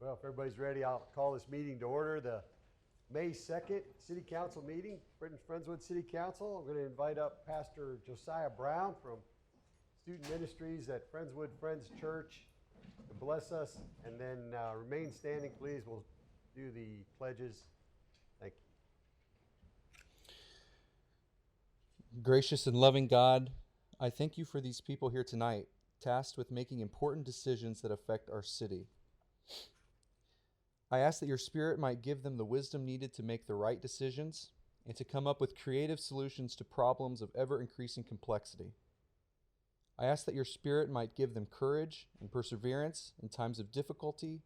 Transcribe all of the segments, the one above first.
Well, if everybody's ready, I'll call this meeting to order. The May 2nd City Council meeting, Friendswood City Council. I'm going to invite up Pastor Josiah Brown from Student Ministries at Friendswood Friends Church to bless us, and then remain standing, please. We'll do the pledges. Thank you. Gracious and loving God, I thank you for these people here tonight, tasked with making important decisions that affect our city. I ask that your Spirit might give them the wisdom needed to make the right decisions and to come up with creative solutions to problems of ever-increasing complexity. I ask that your Spirit might give them courage and perseverance in times of difficulty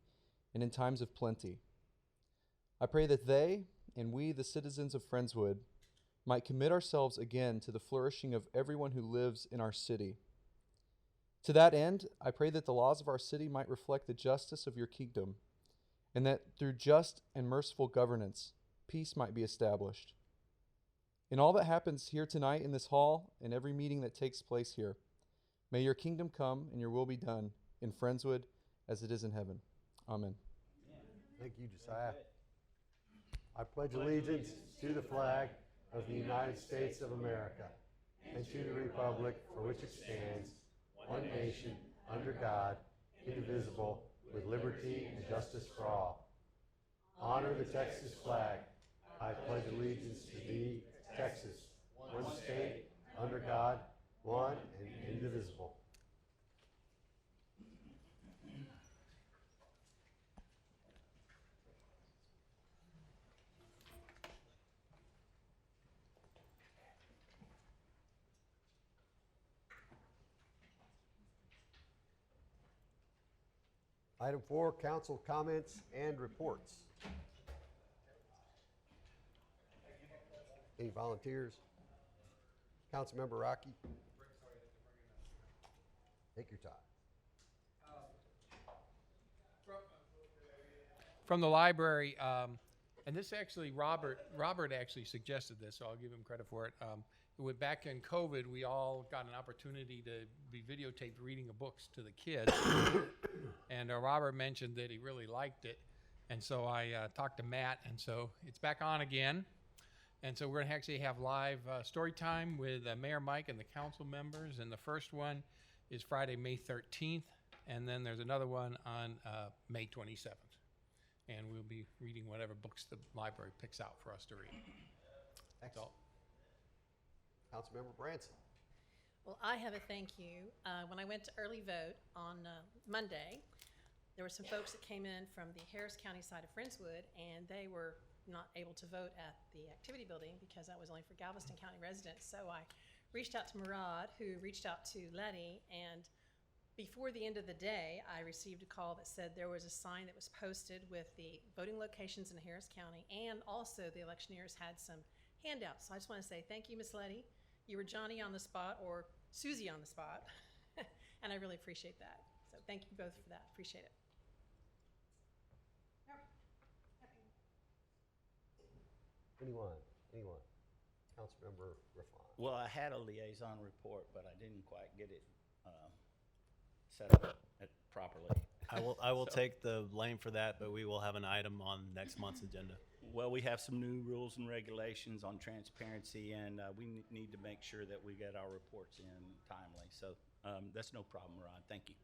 and in times of plenty. I pray that they, and we, the citizens of Friendswood, might commit ourselves again to the flourishing of everyone who lives in our city. To that end, I pray that the laws of our city might reflect the justice of your kingdom, and that through just and merciful governance, peace might be established. In all that happens here tonight in this hall and every meeting that takes place here, may your kingdom come and your will be done in Friendswood as it is in heaven. Amen. Thank you, Josiah. I pledge allegiance to the flag of the United States of America and to the republic for which it stands, one nation, under God, indivisible, with liberty and justice for all. Honor the Texas flag. I pledge allegiance to thee, Texas, one state, under God, one and indivisible. Item 4, council comments and reports. Any volunteers? Councilmember Rocky? Take your time. From the library, and this actually, Robert actually suggested this, so I'll give him credit for it. Back in COVID, we all got an opportunity to be videotaped reading books to the kids. And Robert mentioned that he really liked it. And so I talked to Matt, and so it's back on again. And so we're going to actually have live story time with Mayor Mike and the council members. And the first one is Friday, May 13th. And then there's another one on May 27th. And we'll be reading whatever books the library picks out for us to read. Excellent. Councilmember Branson. Well, I have a thank you. When I went to early vote on Monday, there were some folks that came in from the Harris County side of Friendswood, and they were not able to vote at the activity building because that was only for Galveston County residents. So I reached out to Murad, who reached out to Letty, and before the end of the day, I received a call that said there was a sign that was posted with the voting locations in Harris County, and also the electioneers had some handouts. So I just want to say thank you, Miss Letty. You were Johnny on the spot or Susie on the spot, and I really appreciate that. So thank you both for that. Appreciate it. Anyone? Councilmember Raffan. Well, I had a liaison report, but I didn't quite get it set up properly. I will take the blame for that, but we will have an item on next month's agenda. Well, we have some new rules and regulations on transparency, and we need to make sure that we get our reports in timely. So that's no problem, Rod. Thank you.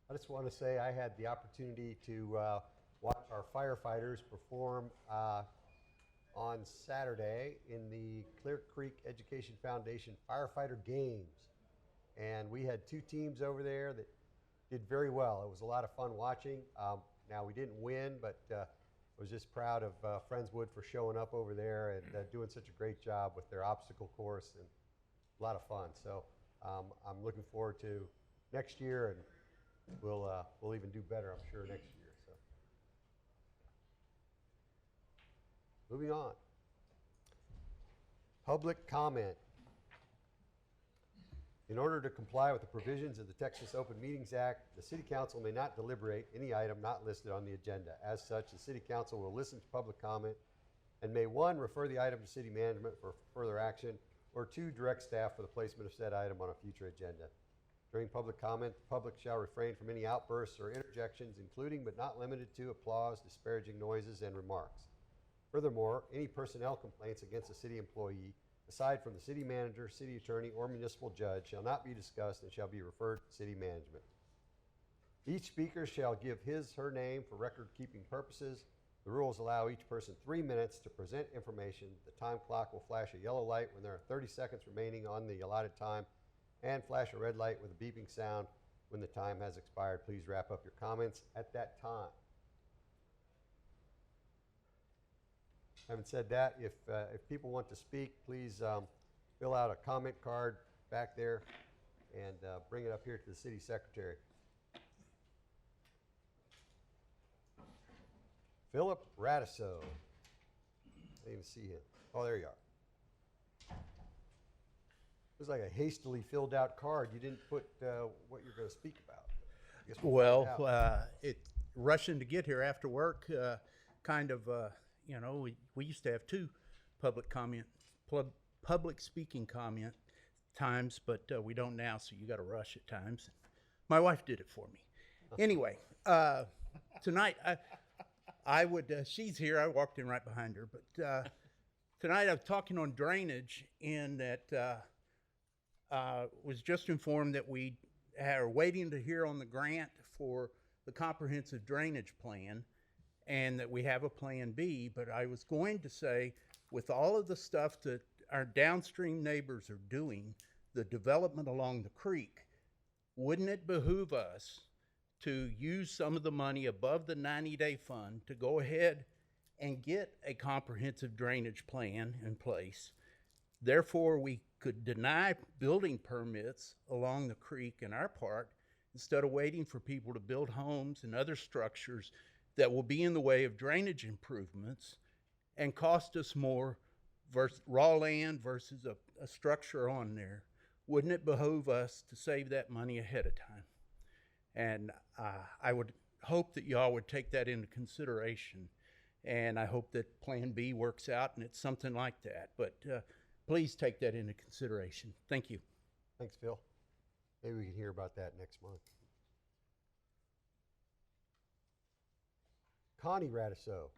I just want to say I had the opportunity to watch our firefighters perform on Saturday in the Clear Creek Education Foundation Firefighter Games. And we had 2 teams over there that did very well. It was a lot of fun watching. Now, we didn't win, but I was just proud of Friendswood for showing up over there and doing such a great job with their obstacle course, and a lot of fun. So I'm looking forward to next year, and we'll even do better, I'm sure, next year. So, moving on. Public comment. In order to comply with the provisions of the Texas Open Meetings Act, the City Council may not deliberate any item not listed on the agenda. As such, the City Council will listen to public comment and may 1, refer the item to City Management for further action, or 2, direct staff for the placement of said item on a future agenda. During public comment, the public shall refrain from any outbursts or interjections, including but not limited to applause, disparaging noises, and remarks. Furthermore, any personnel complaints against a city employee, aside from the city manager, city attorney, or municipal judge, shall not be discussed and shall be referred to city management. Each speaker shall give his/her name for record-keeping purposes. The rules allow each person 3 minutes to present information. The time clock will flash a yellow light when there are 30 seconds remaining on the allotted time and flash a red light with a beeping sound when the time has expired. Please wrap up your comments at that time. Having said that, if people want to speak, please fill out a comment card back there and bring it up here to the city secretary. Philip Radiso. I didn't even see him. Oh, there you are. Looks like a hastily filled out card. You didn't put what you're going to speak about. I guess we'll find out. It rushing to get here after work, we used to have 2 public speaking comment times, but we don't now, so you got to rush at times. My wife did it for me. Anyway, tonight I would, she's here, I walked in right behind her, but tonight I'm talking on drainage, and that was just informed that we are waiting to hear on the grant for the comprehensive drainage plan, and that we have a plan B. But I was going to say, with all of the stuff that our downstream neighbors are doing, the development along the creek, wouldn't it behoove us to use some of the money above the 90-day fund to go ahead and get a comprehensive drainage plan in place? Therefore, we could deny building permits along the creek in our part instead of waiting for people to build homes and other structures that will be in the way of drainage improvements and cost us more versus raw land versus a structure on there. Wouldn't it behoove us to save that money ahead of time? And I would hope that y'all would take that into consideration, and I hope that Plan B works out and it's something like that. But please take that into consideration. Thank you. Thanks, Phil. Maybe we can hear about that next month. Connie Radiso.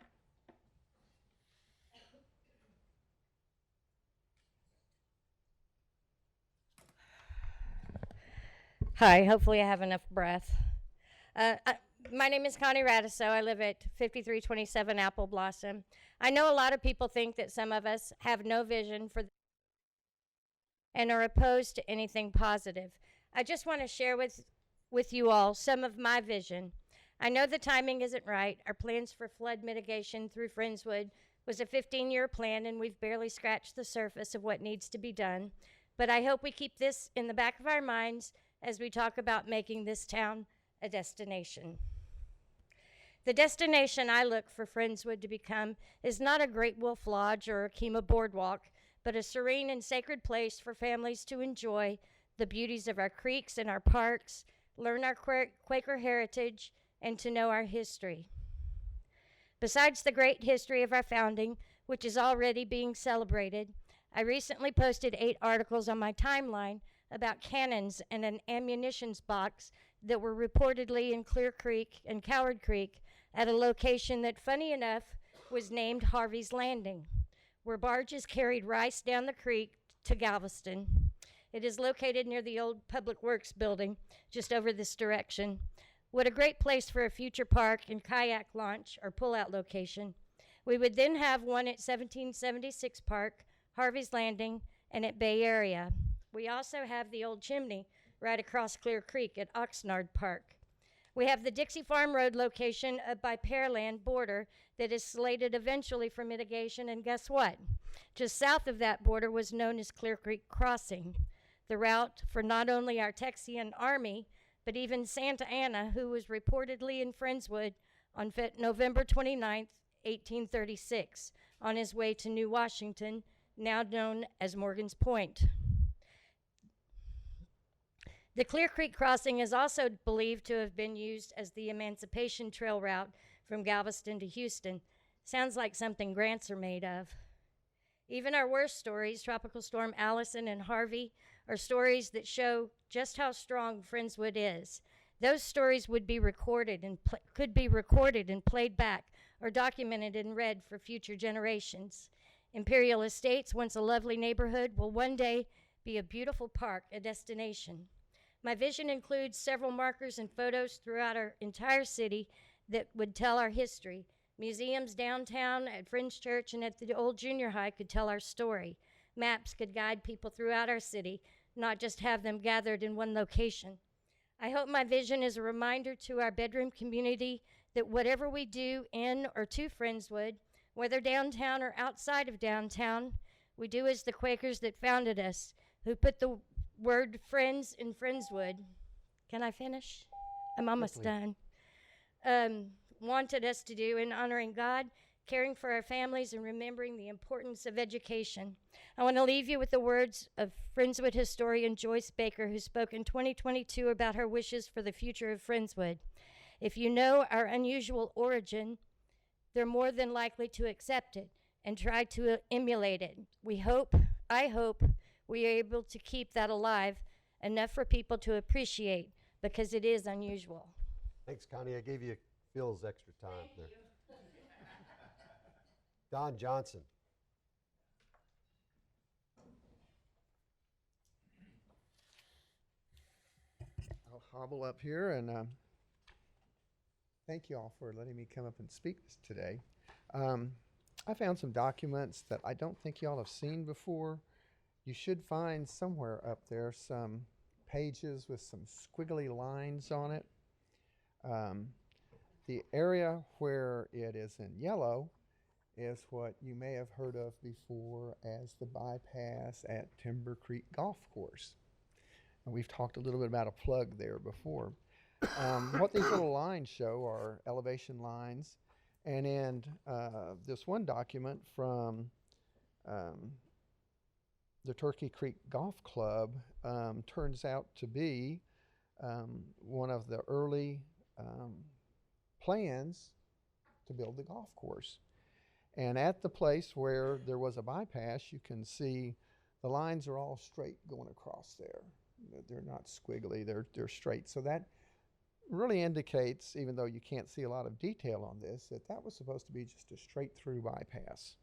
Hi, hopefully I have enough breath. My name is Connie Radiso. I live at 5327 Apple Blossom. I know a lot of people think that some of us have no vision for and are opposed to anything positive. I just want to share with you all some of my vision. I know the timing isn't right. Our plans for flood mitigation through Friendswood was a 15-year plan, and we've barely scratched the surface of what needs to be done. But I hope we keep this in the back of our minds as we talk about making this town a destination. The destination I look for Friendswood to become is not a Great Wolf Lodge or a Kemah Boardwalk, but a serene and sacred place for families to enjoy the beauties of our creeks and our parks, learn our Quaker heritage, and to know our history. Besides the great history of our founding, which is already being celebrated, I recently posted 8 articles on my timeline about cannons and an ammunitions box that were reportedly in Clear Creek and Coward Creek at a location that, funny enough, was named Harvey's Landing, where barges carried rice down the creek to Galveston. It is located near the old Public Works building, just over this direction. What a great place for a future park and kayak launch or pull-out location. We would then have one at 1776 Park, Harvey's Landing, and at Bay Area. We also have the old chimney right across Clear Creek at Oxnard Park. We have the Dixie Farm Road location by Pearland border that is slated eventually for mitigation, and guess what? Just south of that border was known as Clear Creek Crossing, the route for not only our Texian Army, but even Santa Anna, who was reportedly in Friendswood on November 29th, 1836, on his way to New Washington, now known as Morgan's Point. The Clear Creek Crossing is also believed to have been used as the Emancipation Trail route from Galveston to Houston. Sounds like something grants are made of. Even our worst stories, Tropical Storm Allison and Harvey, are stories that show just how strong Friendswood is. Those stories would be recorded and could be recorded and played back or documented and read for future generations. Imperial Estates, once a lovely neighborhood, will one day be a beautiful park, a destination. My vision includes several markers and photos throughout our entire city that would tell our history. Museums downtown, at Friends Church, and at the old junior high could tell our story. Maps could guide people throughout our city, not just have them gathered in one location. I hope my vision is a reminder to our bedroom community that whatever we do in or to Friendswood, whether downtown or outside of downtown, we do as the Quakers that founded us, who put the word friends in Friendswood. Can I finish? I'm almost done. Wanted us to do in honoring God, caring for our families, and remembering the importance of education. I want to leave you with the words of Friendswood historian Joyce Baker, who spoke in 2022 about her wishes for the future of Friendswood. If you know our unusual origin, they're more than likely to accept it and try to emulate it. I hope, we are able to keep that alive enough for people to appreciate, because it is unusual. Thanks, Connie. I gave you Phil's extra time there. Don Johnson. I'll hobble up here and thank you all for letting me come up and speak today. I found some documents that I don't think y'all have seen before. You should find somewhere up there some pages with some squiggly lines on it. The area where it is in yellow is what you may have heard of before as the bypass at Timber Creek Golf Course. And we've talked a little bit about a plug there before. What these little lines show are elevation lines. And in this one document from the Turkey Creek Golf Club, turns out to be one of the early plans to build the golf course. And at the place where there was a bypass, you can see the lines are all straight going across there. They're not squiggly, they're straight. So that really indicates, even though you can't see a lot of detail on this, that that was supposed to be just a straight through bypass.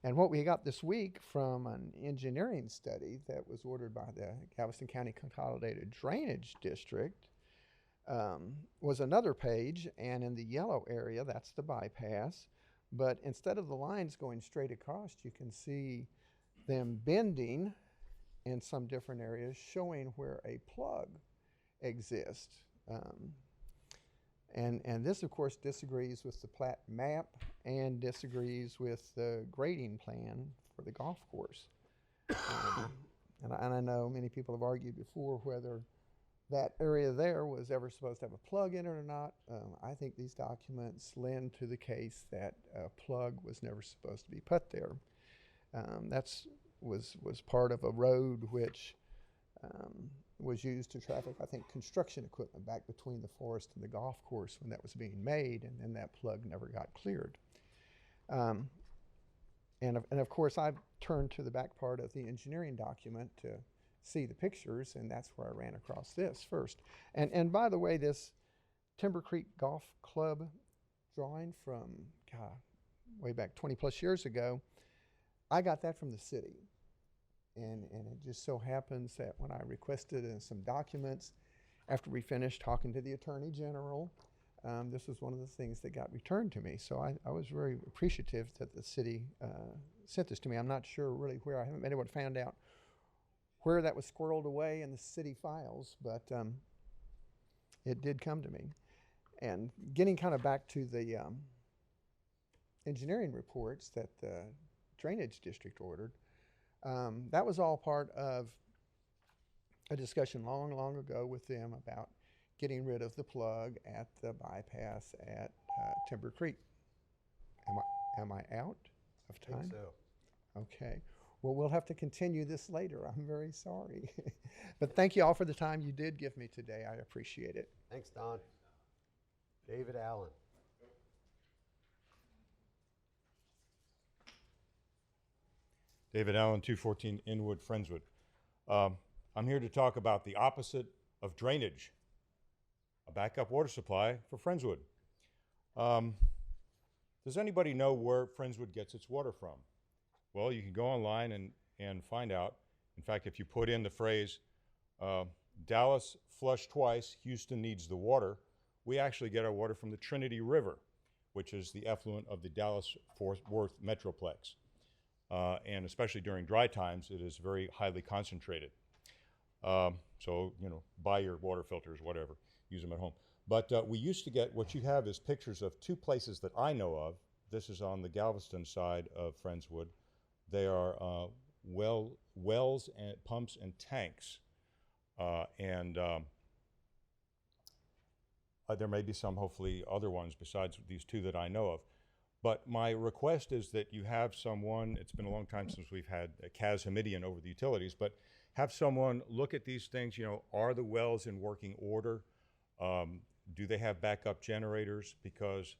And what we got this week from an engineering study that was ordered by the Galveston County Consolidated Drainage District was another page, and in the yellow area, that's the bypass. But instead of the lines going straight across, you can see them bending in some different areas, showing where a plug exists. And this, of course, disagrees with the plat map and disagrees with the grading plan for the golf course. And I know many people have argued before whether that area there was ever supposed to have a plug in it or not. I think these documents lend to the case that a plug was never supposed to be put there. Was part of a road which was used to traffic, I think, construction equipment back between the forest and the golf course when that was being made, and then that plug never got cleared. And of course, I've turned to the back part of the engineering document to see the pictures, and that's where I ran across this first. And by the way, this Timber Creek Golf Club drawing from, way back 20 plus years ago, I got that from the city. And it just so happens that when I requested some documents after we finished talking to the Attorney General, this was one of the things that got returned to me. So I was very appreciative that the city sent this to me. I'm not sure really where, I haven't been able to find out where that was squirreled away in the city files, but it did come to me. And getting kind of back to the engineering reports that the Drainage District ordered, that was all part of a discussion long ago with them about getting rid of the plug at the bypass at Timber Creek. Am I out of time? I think so. Okay. Well, we'll have to continue this later. I'm very sorry. But thank you all for the time you did give me today. I appreciate it. Thanks, Don. David Allen. David Allen, 214 Inwood, Friendswood. I'm here to talk about the opposite of drainage, a backup water supply for Friendswood. Does anybody know where Friendswood gets its water from? Well, you can go online and find out. In fact, if you put in the phrase, Dallas flushed twice, Houston needs the water, we actually get our water from the Trinity River, which is the effluent of the Dallas-Fort Worth Metroplex. And especially during dry times, it is very highly concentrated. So, you know, buy your water filters, whatever, use them at home. But we used to get, what you have is pictures of two places that I know of. This is on the Galveston side of Friendswood. They are wells and pumps and tanks. There may be some, hopefully, other ones besides these two that I know of. But my request is that you have someone, it's been a long time since we've had a Kaz Hamidian over the utilities, but have someone look at these things. You know, are the wells in working order? Do they have backup generators? Because,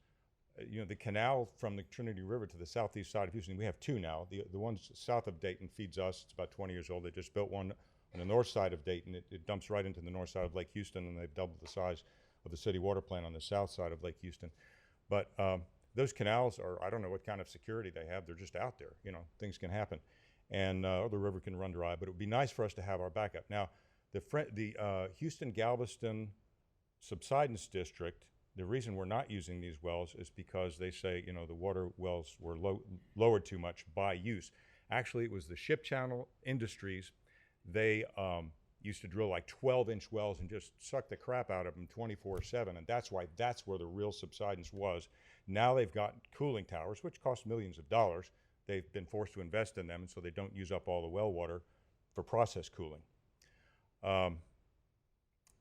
you know, the canal from the Trinity River to the southeast side of Houston, we have two now. The one south of Dayton feeds us. It's about 20 years old. They just built one on the north side of Dayton. It dumps right into the north side of Lake Houston, and they've doubled the size of the city water plant on the south side of Lake Houston. But those canals are, I don't know what kind of security they have. They're just out there. You know, things can happen. And the river can run dry. But it would be nice for us to have our backup. Now, the Houston-Galveston Subsidence District, the reason we're not using these wells is because they say, you know, the water wells were lowered too much by use. Actually, it was the ship channel industries. They used to drill like 12-inch wells and just suck the crap out of them 24/7, and that's where the real subsidence was. Now they've got cooling towers, which cost millions of dollars. They've been forced to invest in them, and so they don't use up all the well water for process cooling.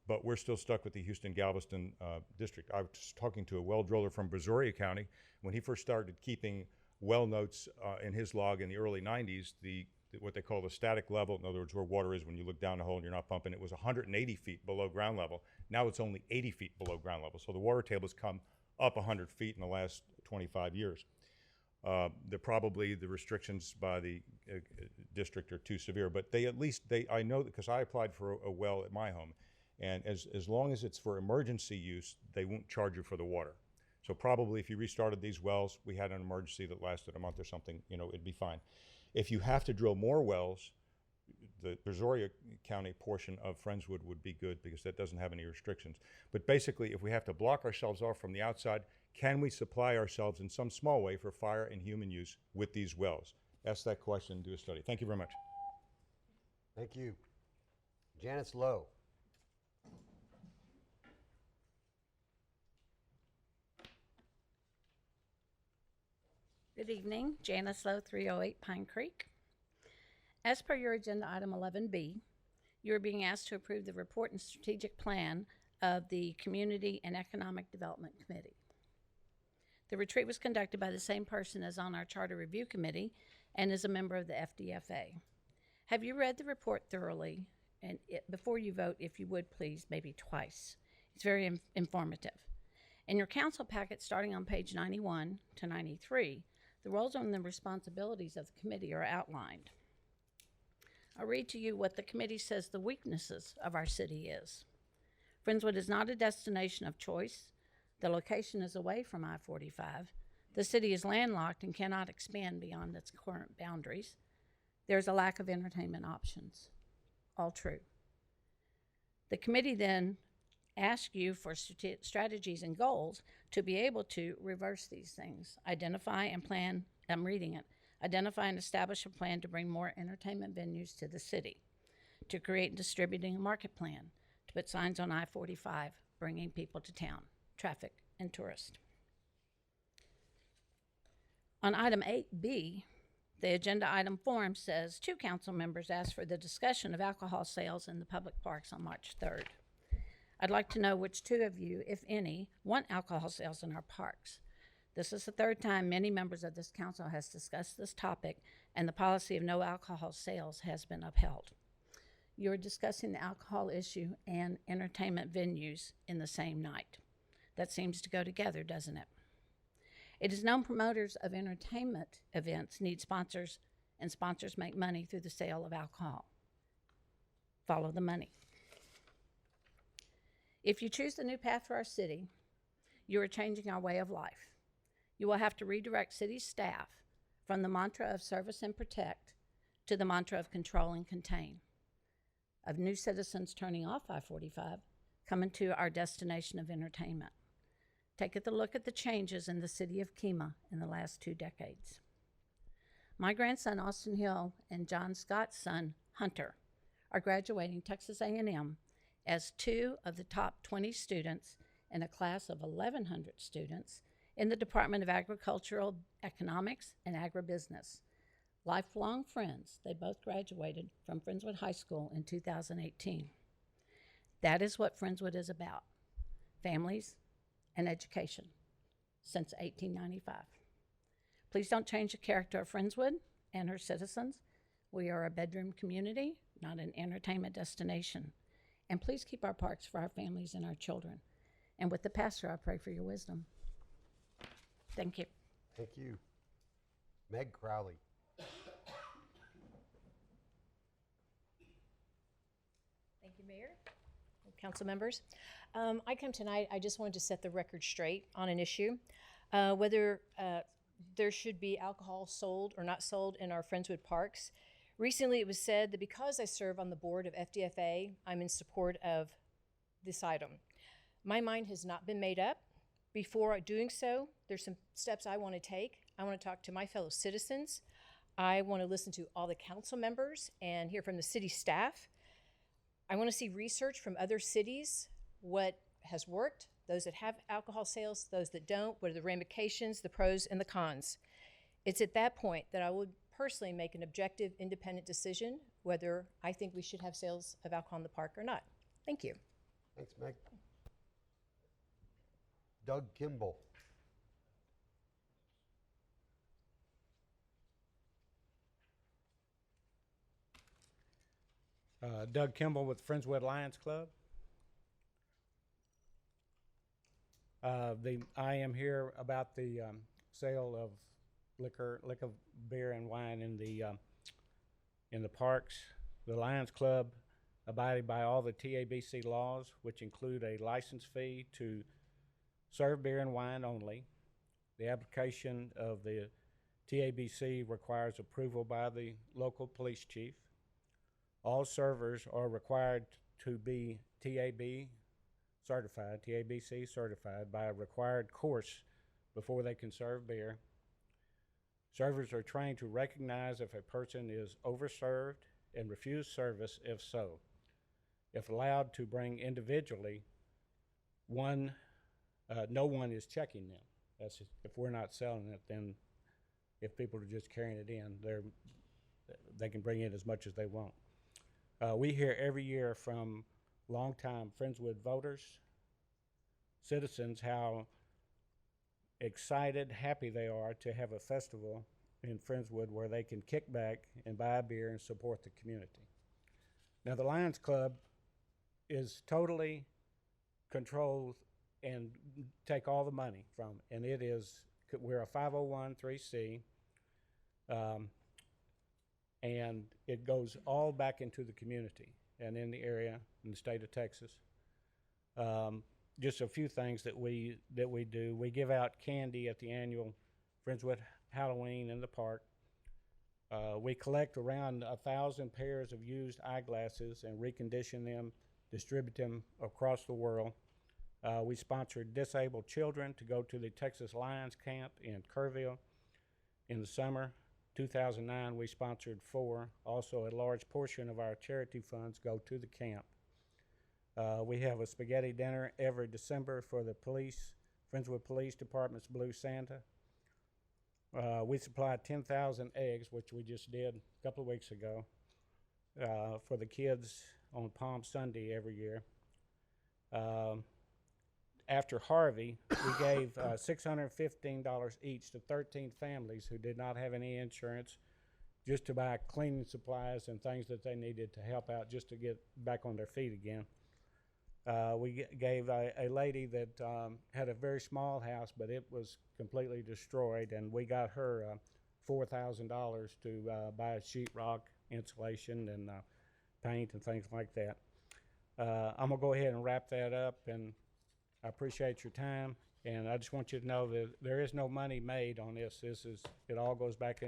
But we're still stuck with the Houston-Galveston district. I was talking to a well driller from Brazoria County. When he first started keeping well notes in his log in the early 90s, what they call the static level, in other words, where water is when you look down the hole and you're not pumping, it was 180 feet below ground level. Now it's only 80 feet below ground level. So the water table has come up 100 feet in the last 25 years. Probably the restrictions by the district are too severe, but I know that because I applied for a well at my home, and as long as it's for emergency use, they won't charge you for the water. So probably if you restarted these wells, we had an emergency that lasted a month or something, you know, it'd be fine. If you have to drill more wells, the Brazoria County portion of Friendswood would be good because that doesn't have any restrictions. But basically, if we have to block ourselves off from the outside, can we supply ourselves in some small way for fire and human use with these wells? Ask that question and do a study. Thank you very much. Thank you. Janice Lowe. Good evening, Janice Lowe, 308 Pine Creek. As per your agenda item 11B, you are being asked to approve the report and strategic plan of the Community and Economic Development Committee. The retreat was conducted by the same person as on our Charter Review Committee and is a member of the FDFA. Have you read the report thoroughly? And before you vote, if you would please, maybe twice. It's very informative. In your council packet, starting on page 91 to 93, the roles and the responsibilities of the committee are outlined. I'll read to you what the committee says the weaknesses of our city is. Friendswood is not a destination of choice. The location is away from I-45. The city is landlocked and cannot expand beyond its current boundaries. There's a lack of entertainment options. All true. The committee then asks you for strategies and goals to be able to reverse these things. Identify and plan, I'm reading it, identify and establish a plan to bring more entertainment venues to the city, to create and distributing a market plan, to put signs on I-45, bringing people to town, traffic and tourists. On item 8B, the agenda item form says 2 council members asked for the discussion of alcohol sales in the public parks on March 3rd. I'd like to know which 2 of you, if any, want alcohol sales in our parks. This is the 3rd time many members of this council has discussed this topic, and the policy of no alcohol sales has been upheld. You're discussing the alcohol issue and entertainment venues in the same night. That seems to go together, doesn't it? It is known promoters of entertainment events need sponsors, and sponsors make money through the sale of alcohol. Follow the money. If you choose the new path for our city, you are changing our way of life. You will have to redirect city staff from the mantra of service and protect to the mantra of control and contain, of new citizens turning off I-45, coming to our destination of entertainment. Take a look at the changes in the city of Kemah in the last 2 decades. My grandson, Austin Hill, and John Scott's son, Hunter, are graduating Texas A&M as 2 of the top 20 students in a class of 1,100 students in the Department of Agricultural Economics and Agribusiness. Lifelong friends, they both graduated from Friendswood High School in 2018. That is what Friendswood is about, families and education, since 1895. Please don't change the character of Friendswood and her citizens. We are a bedroom community, not an entertainment destination. And please keep our parks for our families and our children. And with the pastor, I pray for your wisdom. Thank you. Thank you. Meg Crowley. Thank you, Mayor, and council members. I come tonight, I just wanted to set the record straight on an issue, whether there should be alcohol sold or not sold in our Friendswood parks. Recently, it was said that because I serve on the board of FDFA, I'm in support of this item. My mind has not been made up. Before doing so, there's some steps I want to take. I want to talk to my fellow citizens. I want to listen to all the council members and hear from the city staff. I want to see research from other cities, what has worked, those that have alcohol sales, those that don't, what are the ramifications, the pros and the cons. It's at that point that I would personally make an objective, independent decision whether I think we should have sales of alcohol in the park or not. Thank you. Thanks, Meg. Doug Kimball. Doug Kimball with Friendswood Lions Club. I am here about the sale of liquor, beer, and wine in the parks. The Lions Club abided by all the TABC laws, which include a license fee to serve beer and wine only. The application of the TABC requires approval by the local police chief. All servers are required to be TABC certified by a required course before they can serve beer. Servers are trained to recognize if a person is overserved and refuse service if so. If allowed to bring individually, no one is checking them. That's if we're not selling it, then if people are just carrying it in, they can bring in as much as they want. We hear every year from longtime Friendswood voters, citizens, how excited, happy they are to have a festival in Friendswood where they can kick back and buy a beer and support the community. Now, the Lions Club is totally controlled and take all the money from, and we're a 501(c), and it goes all back into the community and in the area in the state of Texas. Just a few things that we do. We give out candy at the annual Friendswood Halloween in the park. We collect around 1,000 pairs of used eyeglasses and recondition them, distribute them across the world. We sponsor disabled children to go to the Texas Lions Camp in Kerrville in the summer. 2009, we sponsored 4. Also, a large portion of our charity funds go to the camp. We have a spaghetti dinner every December for the Friendswood Police Department's Blue Santa. We supply 10,000 eggs, which we just did a couple of weeks ago, for the kids on Palm Sunday every year. After Harvey, we gave $615 each to 13 families who did not have any insurance, just to buy cleaning supplies and things that they needed to help out just to get back on their feet again. We gave a lady that had a very small house, but it was completely destroyed, and we got her $4,000 to buy sheetrock, insulation, and paint and things like that. I'm gonna go ahead and wrap that up, and I appreciate your time. And I just want you to know that there is no money made on this. It all goes back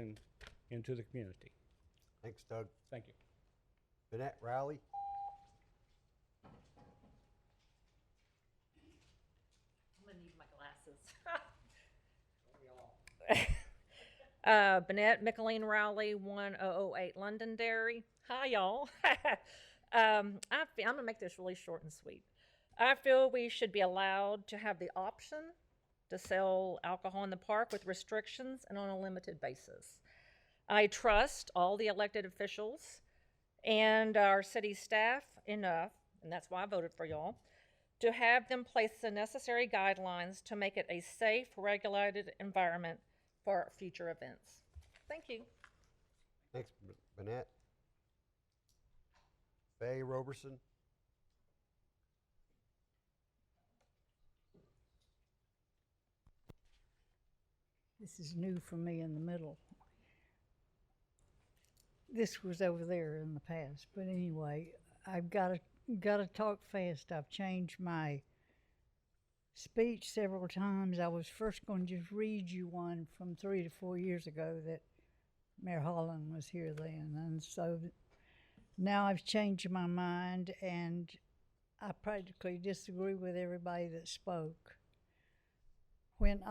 into the community. Thanks, Doug. Thank you. Bennett Rowley? I'm gonna need my glasses. Bennett McAleen Rowley, 1008 Londonderry. Hi, y'all. I'm gonna make this really short and sweet. I feel we should be allowed to have the option to sell alcohol in the park with restrictions and on a limited basis. I trust all the elected officials and our city staff enough, and that's why I voted for y'all, to have them place the necessary guidelines to make it a safe, regulated environment for future events. Thank you. Thanks, Bennett. Faye Roberson? This is new for me in the middle. This was over there in the past, but anyway, I've got to talk fast. I've changed my speech several times. I was first going to just read you one from 3 to 4 years ago that Mayor Holland was here then, and so now I've changed my mind, and I practically disagree with everybody that spoke. When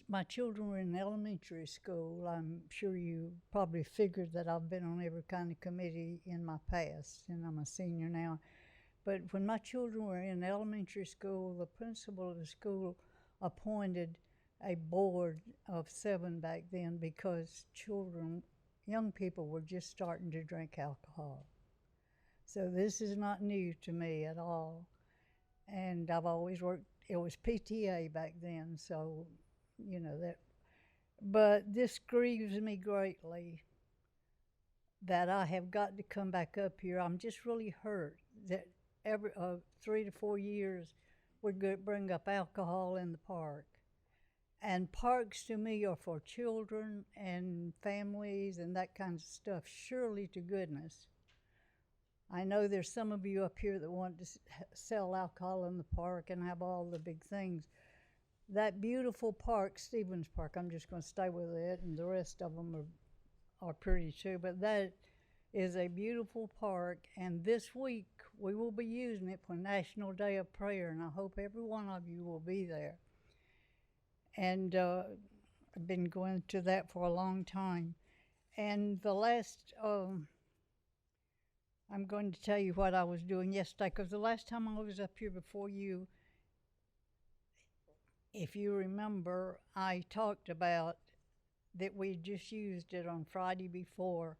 my children were in elementary school, I'm sure you probably figured that I've been on every kind of committee in my past, and I'm a senior now. But when my children were in elementary school, the principal of the school appointed a board of 7 back then because young people were just starting to drink alcohol. So this is not new to me at all. And I've always worked. It was PTA back then, so, you know that. But this grieves me greatly that I have got to come back up here. I'm just really hurt that every 3 to 4 years we're going to bring up alcohol in the park. And parks to me are for children and families and that kind of stuff, surely to goodness. I know there's some of you up here that want to sell alcohol in the park and have all the big things. That beautiful park, Stevens Park, I'm just going to stay with it, and the rest of them are pretty too, but that is a beautiful park, and this week we will be using it for National Day of Prayer, and I hope every one of you will be there. And I've been going to that for a long time. And the last... I'm going to tell you what I was doing yesterday, because the last time I was up here before you, if you remember, I talked about that we just used it on Friday before,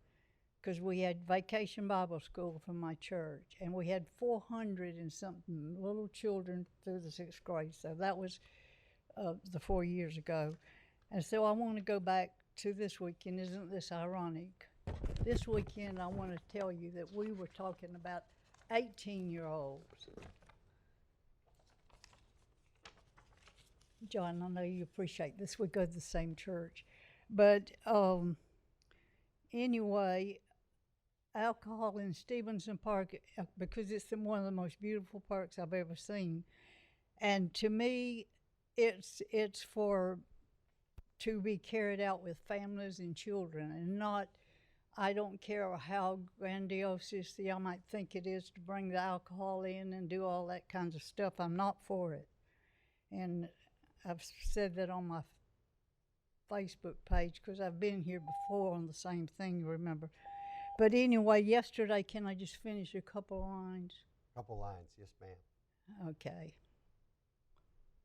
because we had Vacation Bible School from my church, and we had 400 and something little children through the 6th grade, so that was the 4 years ago. And so I want to go back to this weekend. Isn't this ironic? This weekend, I want to tell you that we were talking about 18-year-olds. John, I know you appreciate this. We go to the same church. But anyway, alcohol in Stevenson Park, because it's one of the most beautiful parks I've ever seen. And to me, it's to be carried out with families and children, and not... I don't care how grandiose y'all might think it is to bring the alcohol in and do all that kinds of stuff. I'm not for it. And I've said that on my Facebook page because I've been here before on the same thing, remember. But anyway, yesterday, can I just finish a couple lines? Couple lines, yes, ma'am. Okay.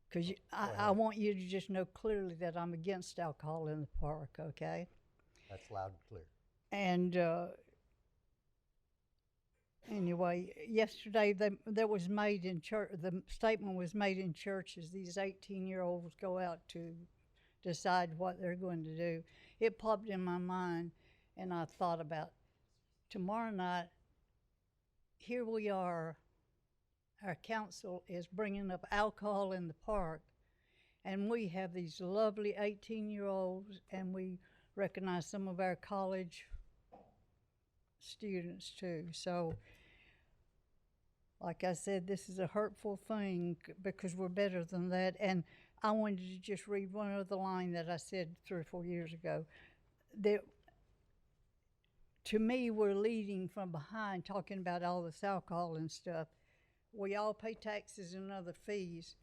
Because I want you to just know clearly that I'm against alcohol in the park, okay? That's loud and clear. And anyway, yesterday that was made in church. The statement was made in churches. These 18-year-olds go out to decide what they're going to do. It popped in my mind, and I thought about tomorrow night. Here we are. Our council is bringing up alcohol in the park, and we have these lovely 18-year-olds, and we recognize some of our college students too. So, like I said, this is a hurtful thing because we're better than that. And I wanted to just read one other line that I said 3 or 4 years ago. That to me, we're leading from behind, talking about all this alcohol and stuff. We all pay taxes and other fees,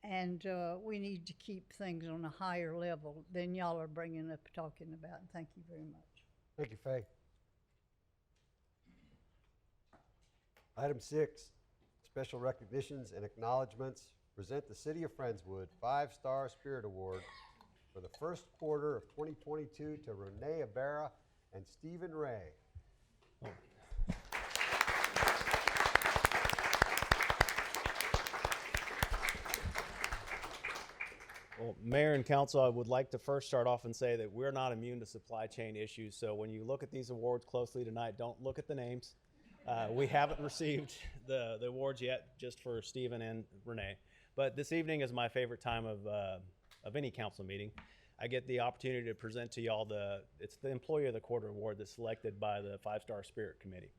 and we need to keep things on a higher level than y'all are bringing up talking about. Thank you very much. Thank you, Faye. Item 6, special recognitions and acknowledgements. Present the City of Friendswood 5-Star Spirit Award for the first quarter of 2022 to Renee Ibera and Stephen Ray. Well, Mayor and Council, I would like to first start off and say that we're not immune to supply chain issues. So when you look at these awards closely tonight, don't look at the names. We haven't received the awards yet, just for Stephen and Renee. But this evening is my favorite time of any council meeting. I get the opportunity to present to y'all it's the Employee of the Quarter Award that's selected by the 5-Star Spirit Committee.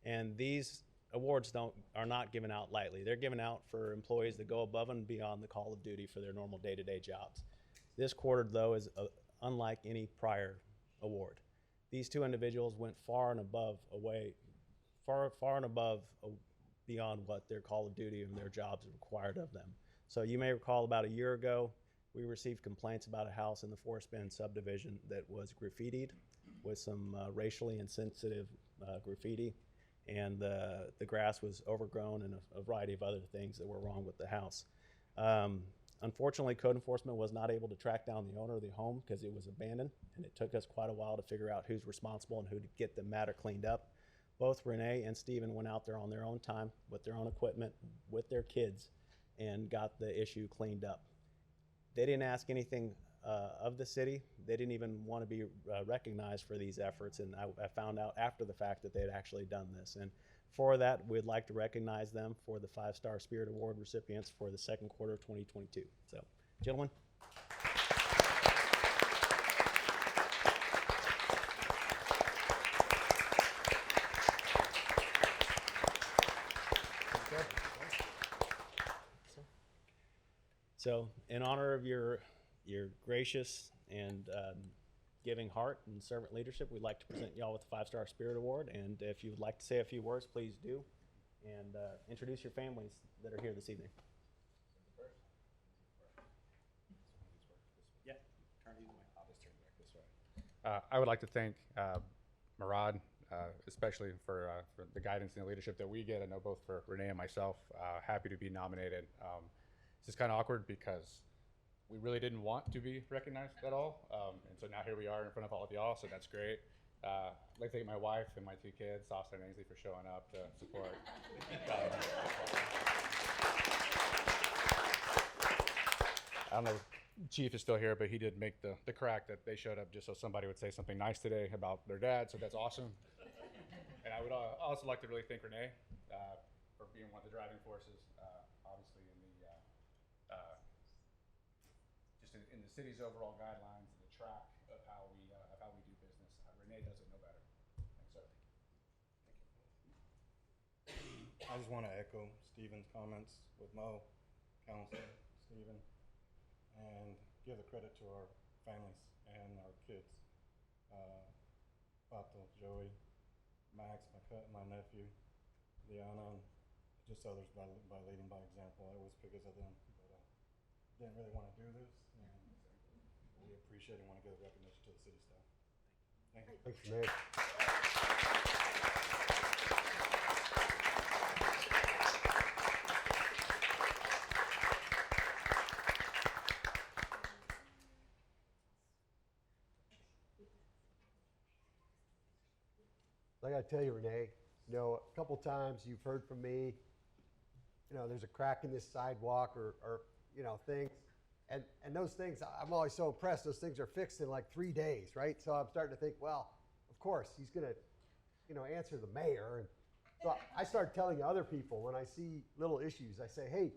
And these awards are not given out lightly. They're given out for employees that go above and beyond the call of duty for their normal day-to-day jobs. This quarter, though, is unlike any prior award. These two individuals went far and above beyond what their call of duty and their jobs required of them. So you may recall about a year ago, we received complaints about a house in the Forest Bend subdivision that was graffitied with some racially insensitive graffiti, and the grass was overgrown and a variety of other things that were wrong with the house. Unfortunately, code enforcement was not able to track down the owner of the home because it was abandoned, and it took us quite a while to figure out who's responsible and who to get the matter cleaned up. Both Renee and Stephen went out there on their own time with their own equipment, with their kids, and got the issue cleaned up. They didn't ask anything of the city. They didn't even want to be recognized for these efforts, and I found out after the fact that they had actually done this. And for that, we'd like to recognize them for the 5-Star Spirit Award recipients for the second quarter of 2022. So, gentlemen. So, in honor of your gracious and giving heart and servant leadership, we'd like to present y'all with the 5-Star Spirit Award. And if you would like to say a few words, please do. And introduce your families that are here this evening. Yeah, turn these way. I'll just turn back this way. I would like to thank Murad, especially for the guidance and the leadership that we get. I know both for Renee and myself, happy to be nominated. It's just kind of awkward because we really didn't want to be recognized at all. And so now here we are in front of all of y'all, so that's great. I'd like to thank my wife and my 2 kids, Austin and Ainsley, for showing up to support. I don't know if Chief is still here, but he did make the crack that they showed up just so somebody would say something nice today about their dad, so that's awesome. And I would also like to really thank Renee for being one of the driving forces, obviously, in the city's overall guidelines and the track of how we do business. Renee does it no better. Thanks, sir. I just want to echo Stephen's comments with Mo, Council, Stephen, and give the credit to our families and our kids. Pato, Joey, Max, my nephew, Liana, and just others by leading by example. I was because of them, but didn't really want to do this. And we appreciate and want to give recognition to the city staff. Thank you. Thanks, Renee. I got to tell you, Renee, a couple times you've heard from me, there's a crack in this sidewalk or things. And those things, I'm always so impressed, those things are fixed in like 3 days, right? So I'm starting to think, well, of course, he's going to, answer the mayor. And so I start telling other people when I see little issues, I say, hey,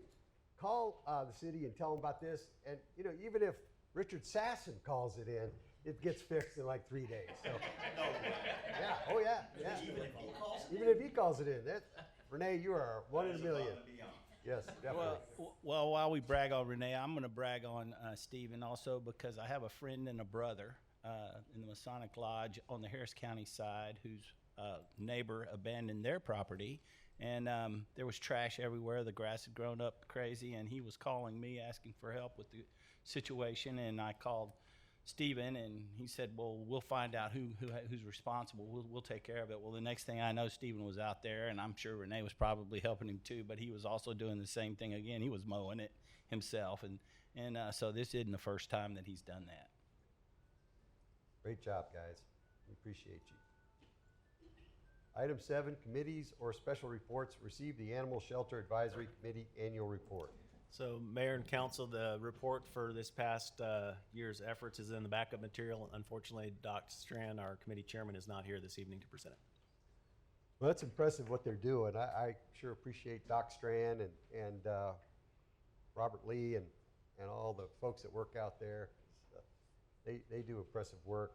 call the city and tell them about this. And, even if Richard Sasson calls it in, it gets fixed in like 3 days. So. Yeah, oh yeah, yeah. Even if he calls it in. Renee, you are one in a million. Yes, definitely. Well, while we brag on Renee, I'm going to brag on Stephen also, because I have a friend and a brother in the Masonic Lodge on the Harris County side whose neighbor abandoned their property, and there was trash everywhere. The grass had grown up crazy, and he was calling me asking for help with the situation, and I called Stephen, and he said, well, we'll find out who's responsible. We'll take care of it. Well, the next thing I know, Stephen was out there, and I'm sure Renee was probably helping him too, but he was also doing the same thing again. He was mowing it himself, and so this isn't the first time that he's done that. Great job, guys. We appreciate you. Item 7, committees or special reports. Receive the Animal Shelter Advisory Committee Annual Report. So, Mayor and Council, the report for this past year's efforts is in the backup material. Unfortunately, Dr. Strand, our committee chairman, is not here this evening to present it. Well, that's impressive what they're doing. I sure appreciate Doc Strand and Robert Lee and all the folks that work out there. They do impressive work.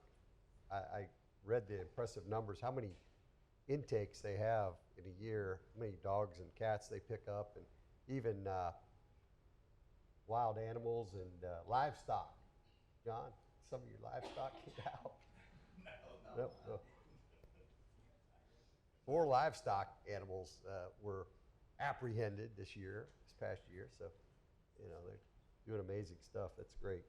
I read the impressive numbers, how many intakes they have in a year, how many dogs and cats they pick up, and even wild animals and livestock. John, some of your livestock get out? No. 4 livestock animals were apprehended this past year. So, they're doing amazing stuff. That's great.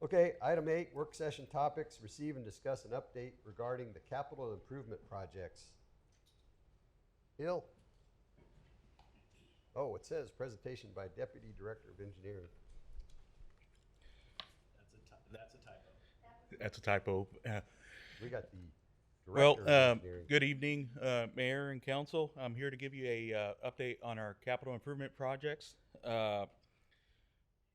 Okay, item 8, work session topics. Receive and discuss an update regarding the capital improvement projects. Hill. Oh, it says presentation by Deputy Director of Engineering. That's a typo. That's a typo. We got the Director of Engineering. Good evening, Mayor and Council. I'm here to give you a update on our capital improvement projects.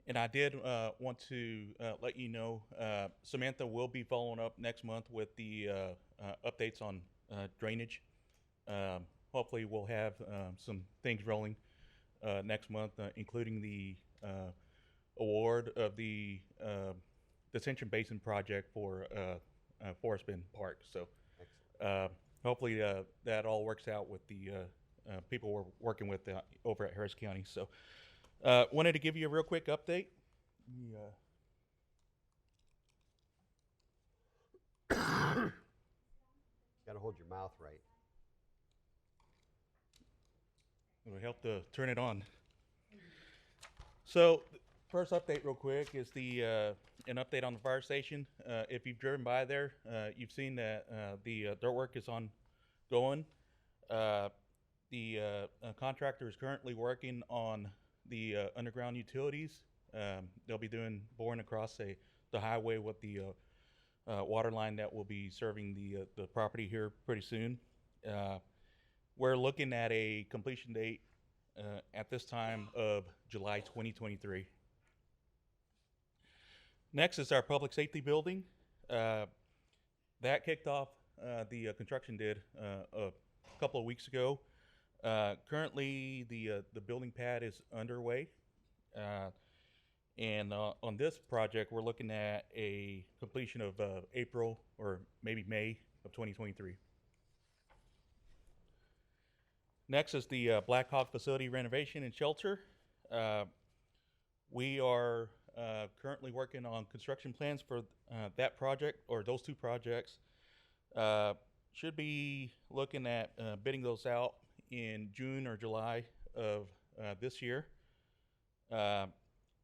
And I did want to let you know, Samantha will be following up next month with the updates on drainage. Hopefully we'll have some things rolling next month, including the award of the detention basin project for Forest Bend Park. So hopefully that all works out with the people we're working with over at Harris County. So wanted to give you a real quick update. Gotta hold your mouth right. It'll help to turn it on. So, first update real quick is the an update on the fire station. If you've driven by there, you've seen that the dirt work is ongoing. The contractor is currently working on the underground utilities. They'll be boring across the highway with the water line that will be serving the property here pretty soon. We're looking at a completion date at this time of July 2023. Next is our public safety building. That kicked off, the construction did a couple of weeks ago. Currently, the building pad is underway. And on this project, we're looking at a completion of April or maybe May of 2023. Next is the Blackhawk facility renovation and shelter. We are currently working on construction plans for that project, or those 2 projects. Should be looking at bidding those out in June or July of this year,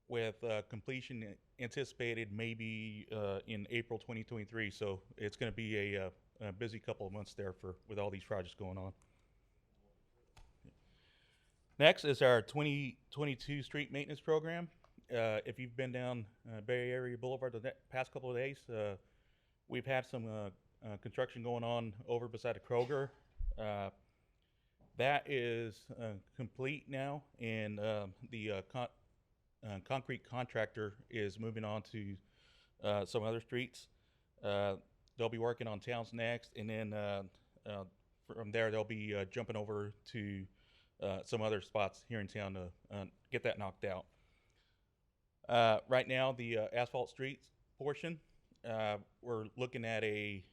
with completion anticipated maybe in April 2023. So it's going to be a busy couple of months there with all these projects going on. Next is our 2022 street maintenance program. If you've been down Bay Area Boulevard the past couple of days, we've had some construction going on over beside the Kroger. That is complete now, and the concrete contractor is moving on to some other streets. They'll be working on towns next, and then from there they'll be jumping over to some other spots here in town to get that knocked out. Right now, the Asphalt Streets portion we're looking at a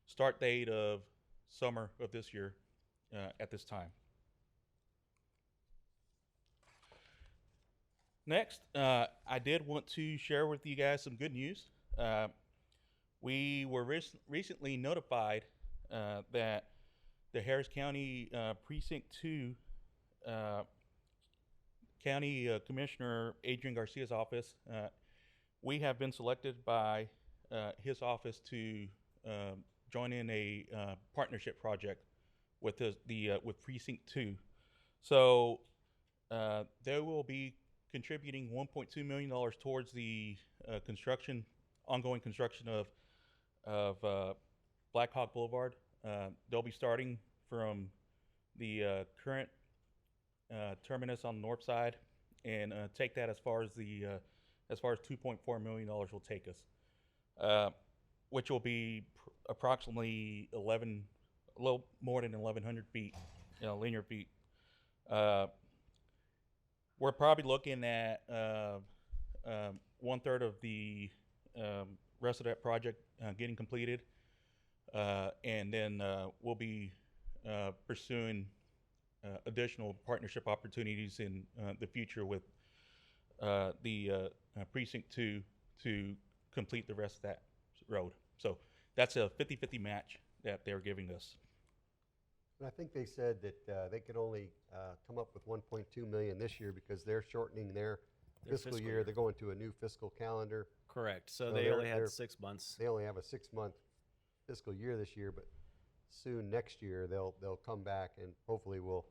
start date of summer of this year at this time. Next, I did want to share with you guys some good news. We were recently notified that the Harris County Precinct 2 County Commissioner Adrian Garcia's office, we have been selected by his office to join in a partnership project with with Precinct 2. So they will be contributing $1.2 million towards the ongoing construction of Blackhawk Boulevard. They'll be starting from the current terminus on the north side and take that as far as $2.4 million will take us, which will be approximately a little more than 1,100 feet, linear feet. We're probably looking at 1/3 of the rest of that project getting completed, and then we'll be pursuing additional partnership opportunities in the future with the Precinct 2 to complete the rest of that road. So that's a 50-50 match that they're giving us. And I think they said that they could only come up with 1.2 million this year because they're shortening their fiscal year. They're going to a new fiscal calendar. Correct. So they only had 6 months. They only have a 6-month fiscal year this year, but soon next year they'll come back and hopefully we'll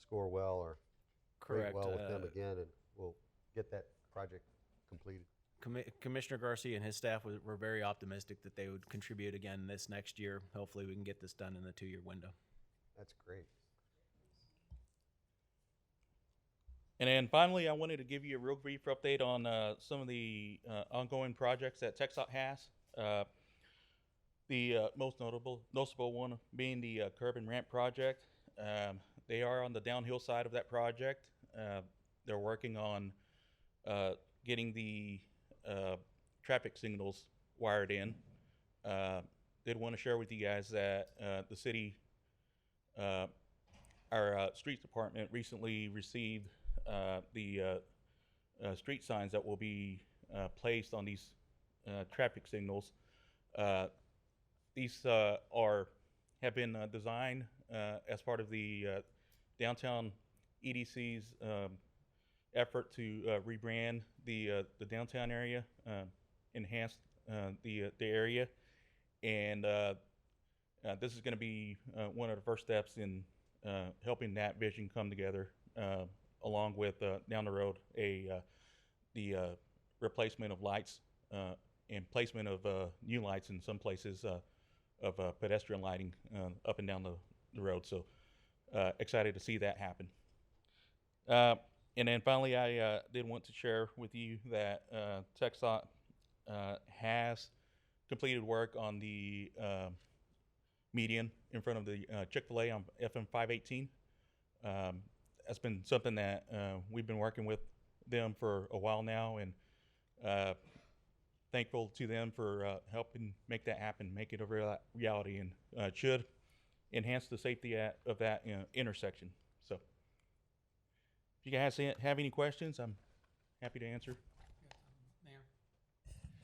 score well or Correct. rate well with them again, and we'll get that project completed. Commissioner Garcia and his staff were very optimistic that they would contribute again this next year. Hopefully we can get this done in the 2-year window. That's great. And then finally, I wanted to give you a real brief update on some of the ongoing projects that TxDOT has. The most noticeable one being the curb and ramp project. They are on the downhill side of that project. They're working on getting the traffic signals wired in. Did want to share with you guys that the city, our streets department recently received the street signs that will be placed on these traffic signals. These have been designed as part of the downtown EDC's effort to rebrand the downtown area, enhance the area, and this is going to be one of the first steps in helping that vision come together, along with down the road the replacement of lights and placement of new lights in some places of pedestrian lighting up and down the road. So excited to see that happen. And then finally, I did want to share with you that TxDOT has completed work on the median in front of the Chick-fil-A on FM 518. That's been something that we've been working with them for a while now, and thankful to them for helping make that happen, make it a reality, and should enhance the safety of that intersection. So if you guys have any questions, I'm happy to answer. Mayor?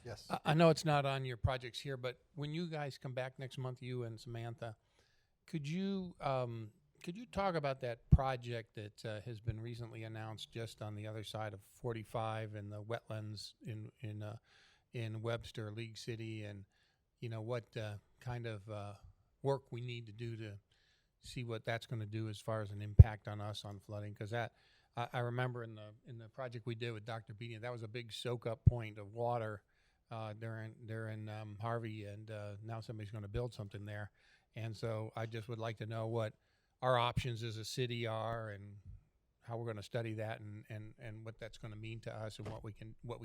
Yes. I know it's not on your projects here, but when you guys come back next month, you and Samantha, could you talk about that project that has been recently announced just on the other side of 45 and the wetlands in Webster, League City, and what kind of work we need to do to see what that's going to do as far as an impact on us on flooding? Because that I remember in the project we did with Dr. Beatty, that was a big soak up point of water during Harvey, and now somebody's going to build something there, and so I just would like to know what our options as a city are and how we're going to study that and what that's going to mean to us and what we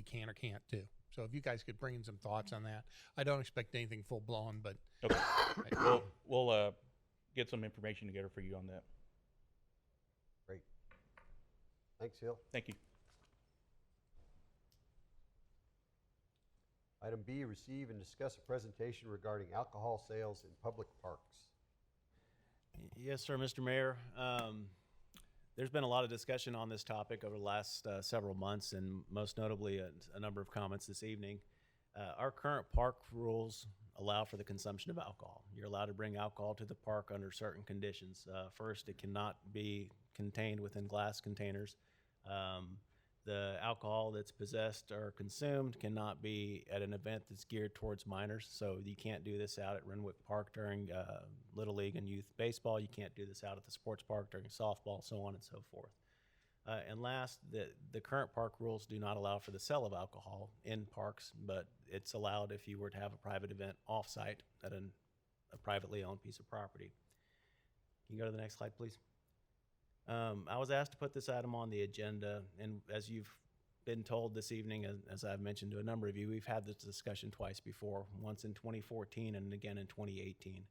can or can't do. So if you guys could bring in some thoughts on that. I don't expect anything full blown, but okay. We'll get some information together for you on that. Great. Thanks, Hill. Thank you. Item B, receive and discuss a presentation regarding alcohol sales in public parks. Yes, sir, Mr. Mayor. There's been a lot of discussion on this topic over the last several months, and most notably a number of comments this evening. Our current park rules allow for the consumption of alcohol. You're allowed to bring alcohol to the park under certain conditions. First, it cannot be contained within glass containers. The alcohol that's possessed or consumed cannot be at an event that's geared towards minors. So you can't do this out at Renwick Park during Little League and youth baseball. You can't do this out at the sports park during softball, so on and so forth. And last, the current park rules do not allow for the sale of alcohol in parks, but it's allowed if you were to have a private event off-site at a privately owned piece of property. Can you go to the next slide, please? I was asked to put this item on the agenda, and as you've been told this evening, as I've mentioned to a number of you, we've had this discussion twice before, once in 2014 and again in 2018.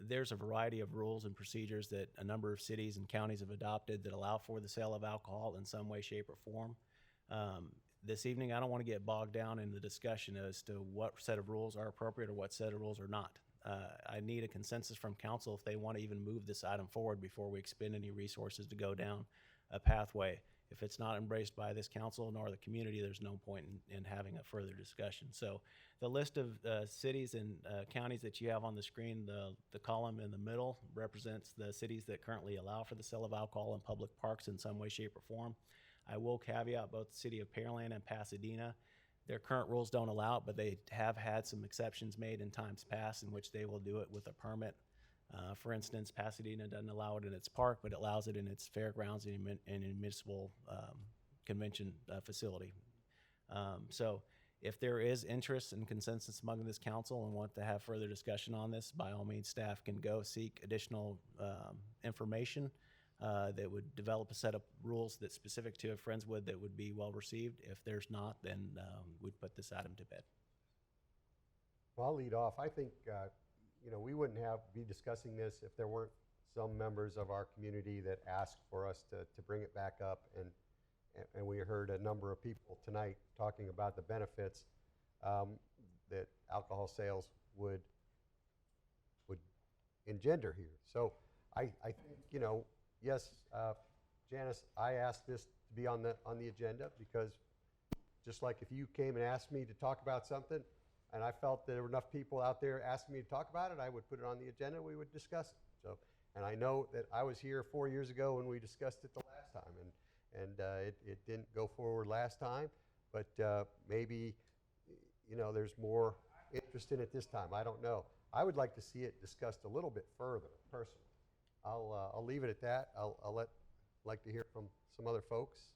There's a variety of rules and procedures that a number of cities and counties have adopted that allow for the sale of alcohol in some way, shape, or form. This evening, I don't want to get bogged down in the discussion as to what set of rules are appropriate or what set of rules are not. I need a consensus from council if they want to even move this item forward before we expend any resources to go down a pathway. If it's not embraced by this council nor the community, there's no point in having a further discussion. So the list of cities and counties that you have on the screen, the column in the middle represents the cities that currently allow for the sale of alcohol in public parks in some way, shape, or form. I will caveat both the city of Pearland and Pasadena. Their current rules don't allow it, but they have had some exceptions made in times past in which they will do it with a permit. For instance, Pasadena doesn't allow it in its park, but it allows it in its fairgrounds and in a municipal convention facility. So if there is interest and consensus among this council and want to have further discussion on this, by all means, staff can go seek additional information that would develop a set of rules that's specific to Friendswood that would be well received. If there's not, then we'd put this item to bed. Well, I'll lead off. I think, we wouldn't be discussing this if there weren't some members of our community that asked for us to bring it back up. And we heard a number of people tonight talking about the benefits that alcohol sales would engender here. So I think, yes, Janice, I asked this to be on the agenda because just like if you came and asked me to talk about something and I felt there were enough people out there asking me to talk about it, I would put it on the agenda, we would discuss it. So, and I know that I was here 4 years ago when we discussed it the last time, and it didn't go forward last time, but maybe, there's more interest in it this time. I don't know. I would like to see it discussed a little bit further, personally. I'll leave it at that. I'll like to hear from some other folks.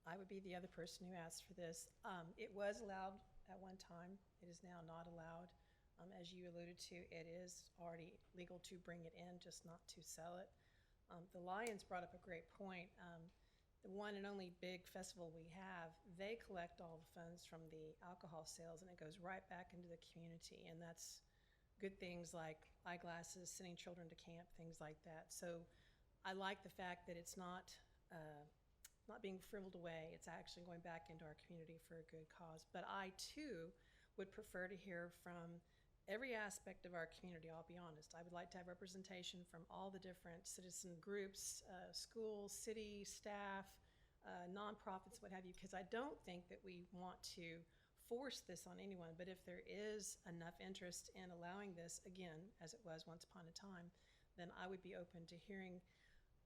I would be the other person who asked for this. It was allowed at one time. It is now not allowed. As you alluded to, it is already legal to bring it in, just not to sell it. The Lions brought up a great point. The one and only big festival we have, they collect all the funds from the alcohol sales, and it goes right back into the community. And that's good things like eyeglasses, sending children to camp, things like that. So I like the fact that it's not being frivoled away. It's actually going back into our community for a good cause. But I, too, would prefer to hear from every aspect of our community, I'll be honest. I would like to have representation from all the different citizen groups, schools, city, staff, nonprofits, what have you, because I don't think that we want to force this on anyone, but if there is enough interest in allowing this, again, as it was once upon a time, then I would be open to hearing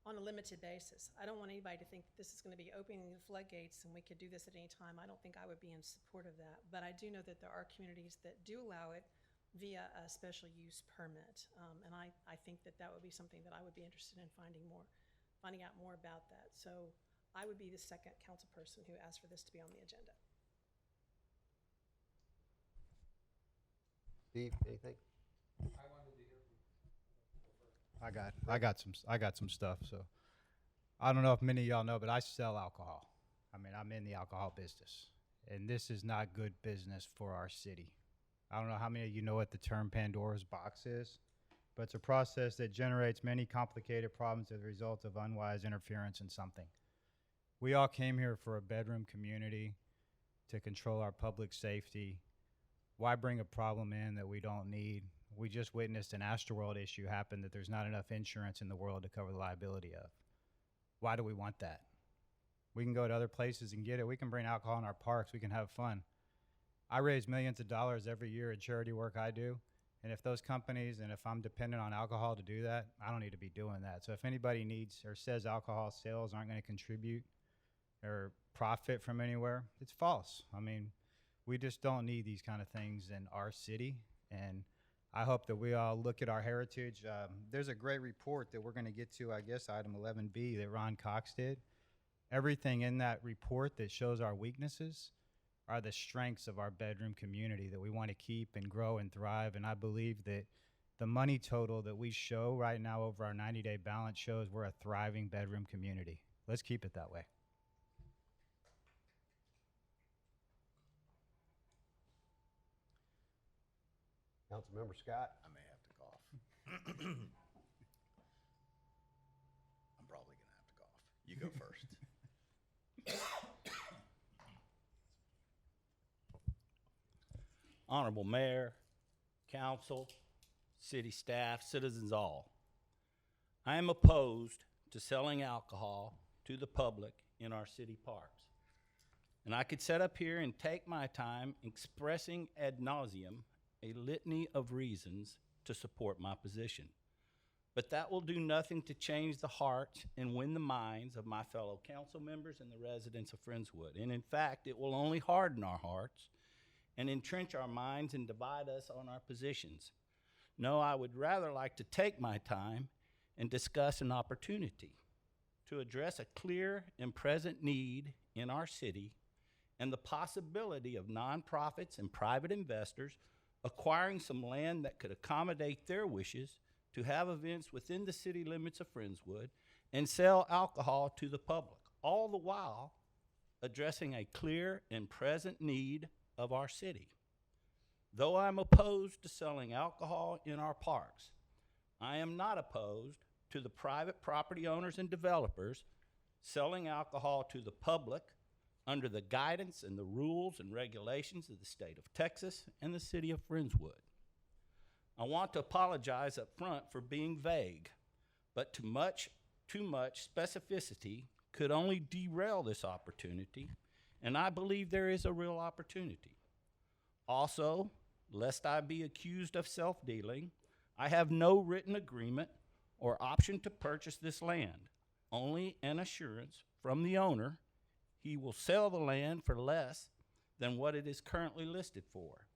on a limited basis. I don't want anybody to think that this is going to be opening the floodgates and we could do this at any time. I don't think I would be in support of that, but I do know that there are communities that do allow it via a special use permit, and I think that would be something that I would be interested in finding out more about that. So I would be the second council person who asked for this to be on the agenda. Steve, anything? I got some stuff. So I don't know if many of y'all know, but I sell alcohol. I mean, I'm in the alcohol business, and this is not good business for our city. I don't know how many of you know what the term Pandora's box is, but it's a process that generates many complicated problems as a result of unwise interference in something. We all came here for a bedroom community. to control our public safety. Why bring a problem in that we don't need? We just witnessed an Astroworld issue happen that there's not enough insurance in the world to cover the liability of. Why do we want that? We can go to other places and get it. We can bring alcohol in our parks. We can have fun. I raise millions of dollars every year in charity work I do. And if those companies and if I'm dependent on alcohol to do that, I don't need to be doing that. So if anybody needs or says alcohol sales aren't going to contribute or profit from anywhere, it's false. I mean, we just don't need these kind of things in our city. And I hope that we all look at our heritage. There's a great report that we're going to get to, I guess, item 11B that Ron Cox did. Everything in that report that shows our weaknesses are the strengths of our bedroom community that we want to keep and grow and thrive. And I believe that the money total that we show right now over our 90-day balance shows we're a thriving bedroom community. Let's keep it that way. Councilmember Scott. I may have to cough. I'm probably going to have to cough. You go first. Honorable Mayor, Council, City staff, citizens all. I am opposed to selling alcohol to the public in our city parks. And I could sit up here and take my time expressing ad nauseum a litany of reasons to support my position. But that will do nothing to change the hearts and win the minds of my fellow council members and the residents of Friendswood. And in fact, it will only harden our hearts and entrench our minds and divide us on our positions. No, I would rather like to take my time and discuss an opportunity to address a clear and present need in our city and the possibility of nonprofits and private investors acquiring some land that could accommodate their wishes to have events within the city limits of Friendswood and sell alcohol to the public, all the while addressing a clear and present need of our city. Though I'm opposed to selling alcohol in our parks, I am not opposed to the private property owners and developers selling alcohol to the public under the guidance and the rules and regulations of the state of Texas and the city of Friendswood. I want to apologize up front for being vague, but too much specificity could only derail this opportunity, and I believe there is a real opportunity. Also, lest I be accused of self-dealing, I have no written agreement or option to purchase this land, only an assurance from the owner he will sell the land for less than what it is currently listed for.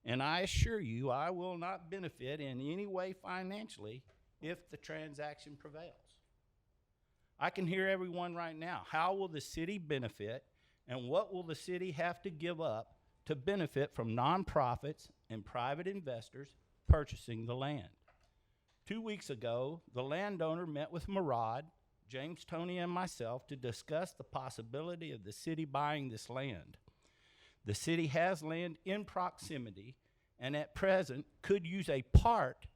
And I assure you I will not benefit in any way financially if the transaction prevails. I can hear everyone right now. How will the city benefit, and what will the city have to give up to benefit from nonprofits and private investors purchasing the land? 2 weeks ago, the landowner met with Murad, James, Tony, and myself to discuss the possibility of the city buying this land. The city has land in proximity and at present could use a part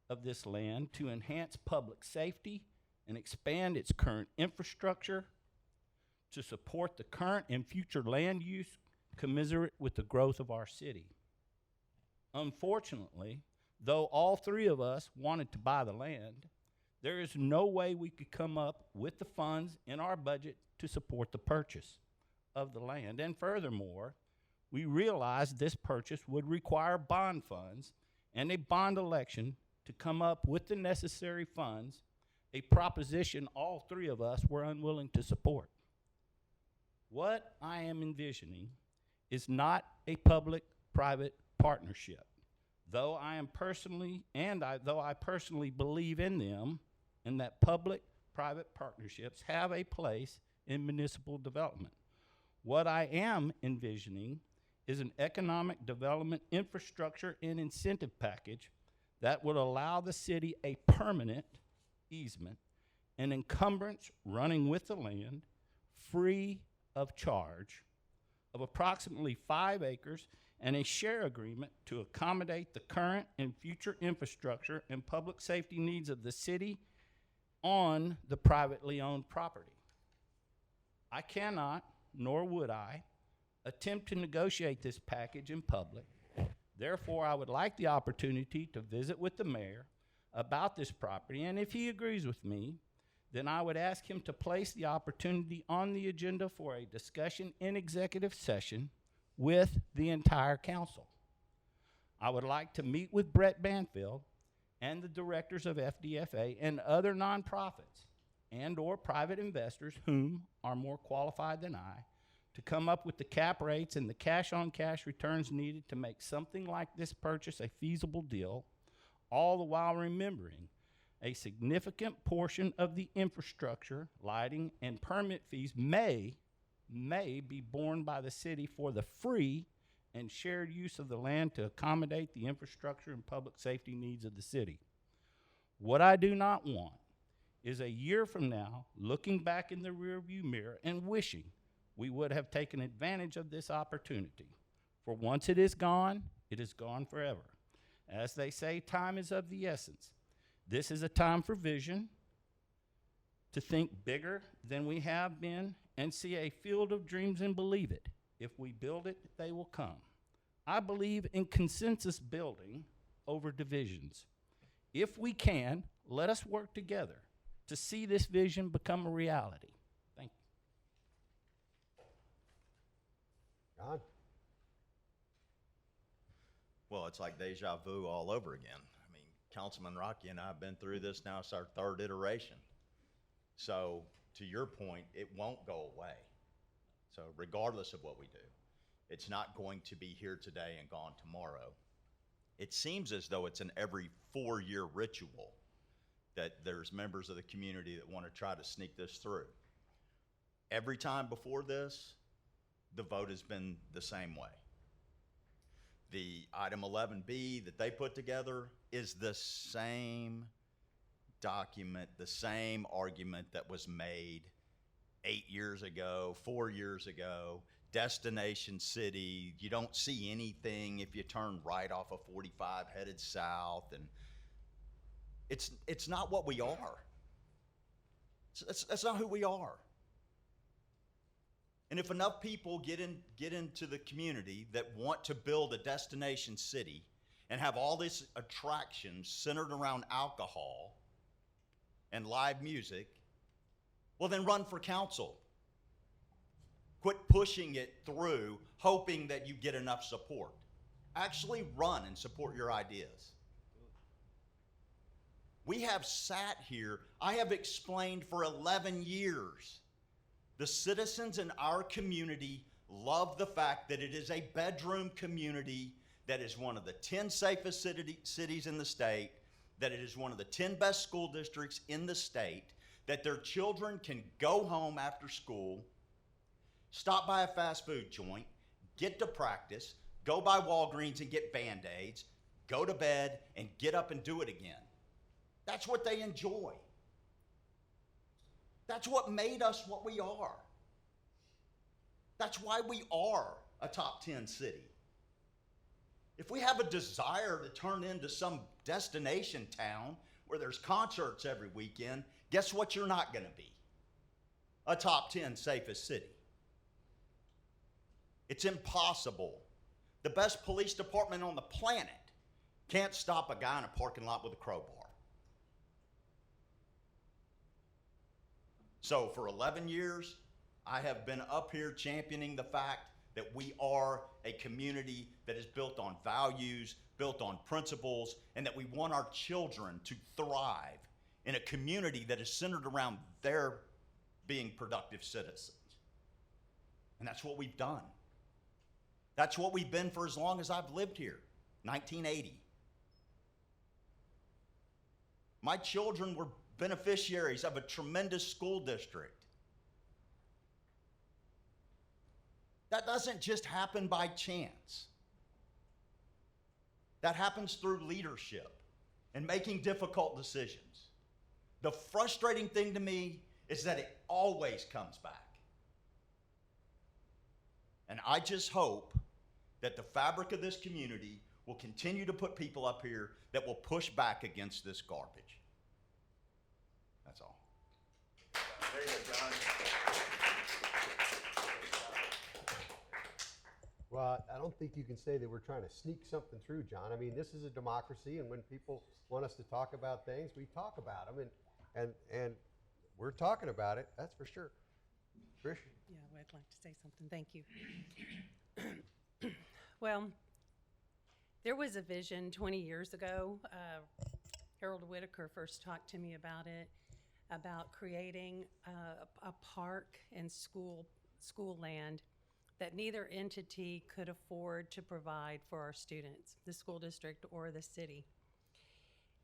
of this land to enhance public safety and expand its current infrastructure to support the current and future land use commensurate with the growth of our city. Unfortunately, though all three of us wanted to buy the land, there is no way we could come up with the funds in our budget to support the purchase of the land. And furthermore, we realized this purchase would require bond funds and a bond election to come up with the necessary funds, a proposition all three of us were unwilling to support. What I am envisioning is not a public-private partnership, though I personally believe in them and that public-private partnerships have a place in municipal development. What I am envisioning is an economic development infrastructure and incentive package that would allow the city a permanent easement, an encumbrance running with the land, free of charge, of approximately 5 acres, and a share agreement to accommodate the current and future infrastructure and public safety needs of the city on the privately owned property. I cannot, nor would I, attempt to negotiate this package in public. Therefore, I would like the opportunity to visit with the mayor about this property, and if he agrees with me, then I would ask him to place the opportunity on the agenda for a discussion in executive session with the entire council. I would like to meet with Brett Banfield and the directors of FDFA and other nonprofits and or private investors whom are more qualified than I to come up with the cap rates and the cash-on-cash returns needed to make something like this purchase a feasible deal, all the while remembering a significant portion of the infrastructure, lighting, and permit fees may be borne by the city for the free and shared use of the land to accommodate the infrastructure and public safety needs of the city. What I do not want is a year from now looking back in the rearview mirror and wishing we would have taken advantage of this opportunity. For once it is gone forever. As they say, time is of the essence. This is a time for vision, to think bigger than we have been, and see a field of dreams and believe it. If we build it, they will come. I believe in consensus building over divisions. If we can, let us work together to see this vision become a reality. Thank you. John? Well, it's like deja vu all over again. I mean, Councilman Rocky and I have been through this now. It's our third iteration. So, to your point, it won't go away. So, regardless of what we do, it's not going to be here today and gone tomorrow. It seems as though it's an every 4-year ritual that there's members of the community that want to try to sneak this through. Every time before this, the vote has been the same way. The item 11B that they put together is the same document, the same argument that was made 8 years ago, 4 years ago. Destination city, you don't see anything if you turn right off of 45 headed south, and it's not what we are. That's not who we are. And if enough people get into the community that want to build a destination city and have all these attractions centered around alcohol and live music, well, then run for council. Quit pushing it through, hoping that you get enough support. Actually run and support your ideas. We have sat here, I have explained for 11 years. The citizens in our community love the fact that it is a bedroom community, that is one of the 10 safest cities in the state, that it is one of the 10 best school districts in the state, that their children can go home after school, stop by a fast food joint, get to practice, go by Walgreens and get Band-Aids, go to bed, and get up and do it again. That's what they enjoy. That's what made us what we are. That's why we are a top 10 city. If we have a desire to turn into some destination town where there's concerts every weekend, guess what you're not going to be? A top 10 safest city. It's impossible. The best police department on the planet can't stop a guy in a parking lot with a crowbar. So for 11 years, I have been up here championing the fact that we are a community that is built on values, built on principles, and that we want our children to thrive in a community that is centered around their being productive citizens. And that's what we've done. That's what we've been for as long as I've lived here, 1980. My children were beneficiaries of a tremendous school district. That doesn't just happen by chance. That happens through leadership and making difficult decisions. The frustrating thing to me is that it always comes back. And I just hope that the fabric of this community will continue to put people up here that will push back against this garbage. That's all. There you go, John. Well, I don't think you can say that we're trying to sneak something through, John. I mean, this is a democracy, and when people want us to talk about things, we talk about them, and we're talking about it, that's for sure. Trish? Yeah, I'd like to say something. Thank you. Well, there was a vision 20 years ago. Harold Whitaker first talked to me about it, about creating a park and school land that neither entity could afford to provide for our students, the school district or the city.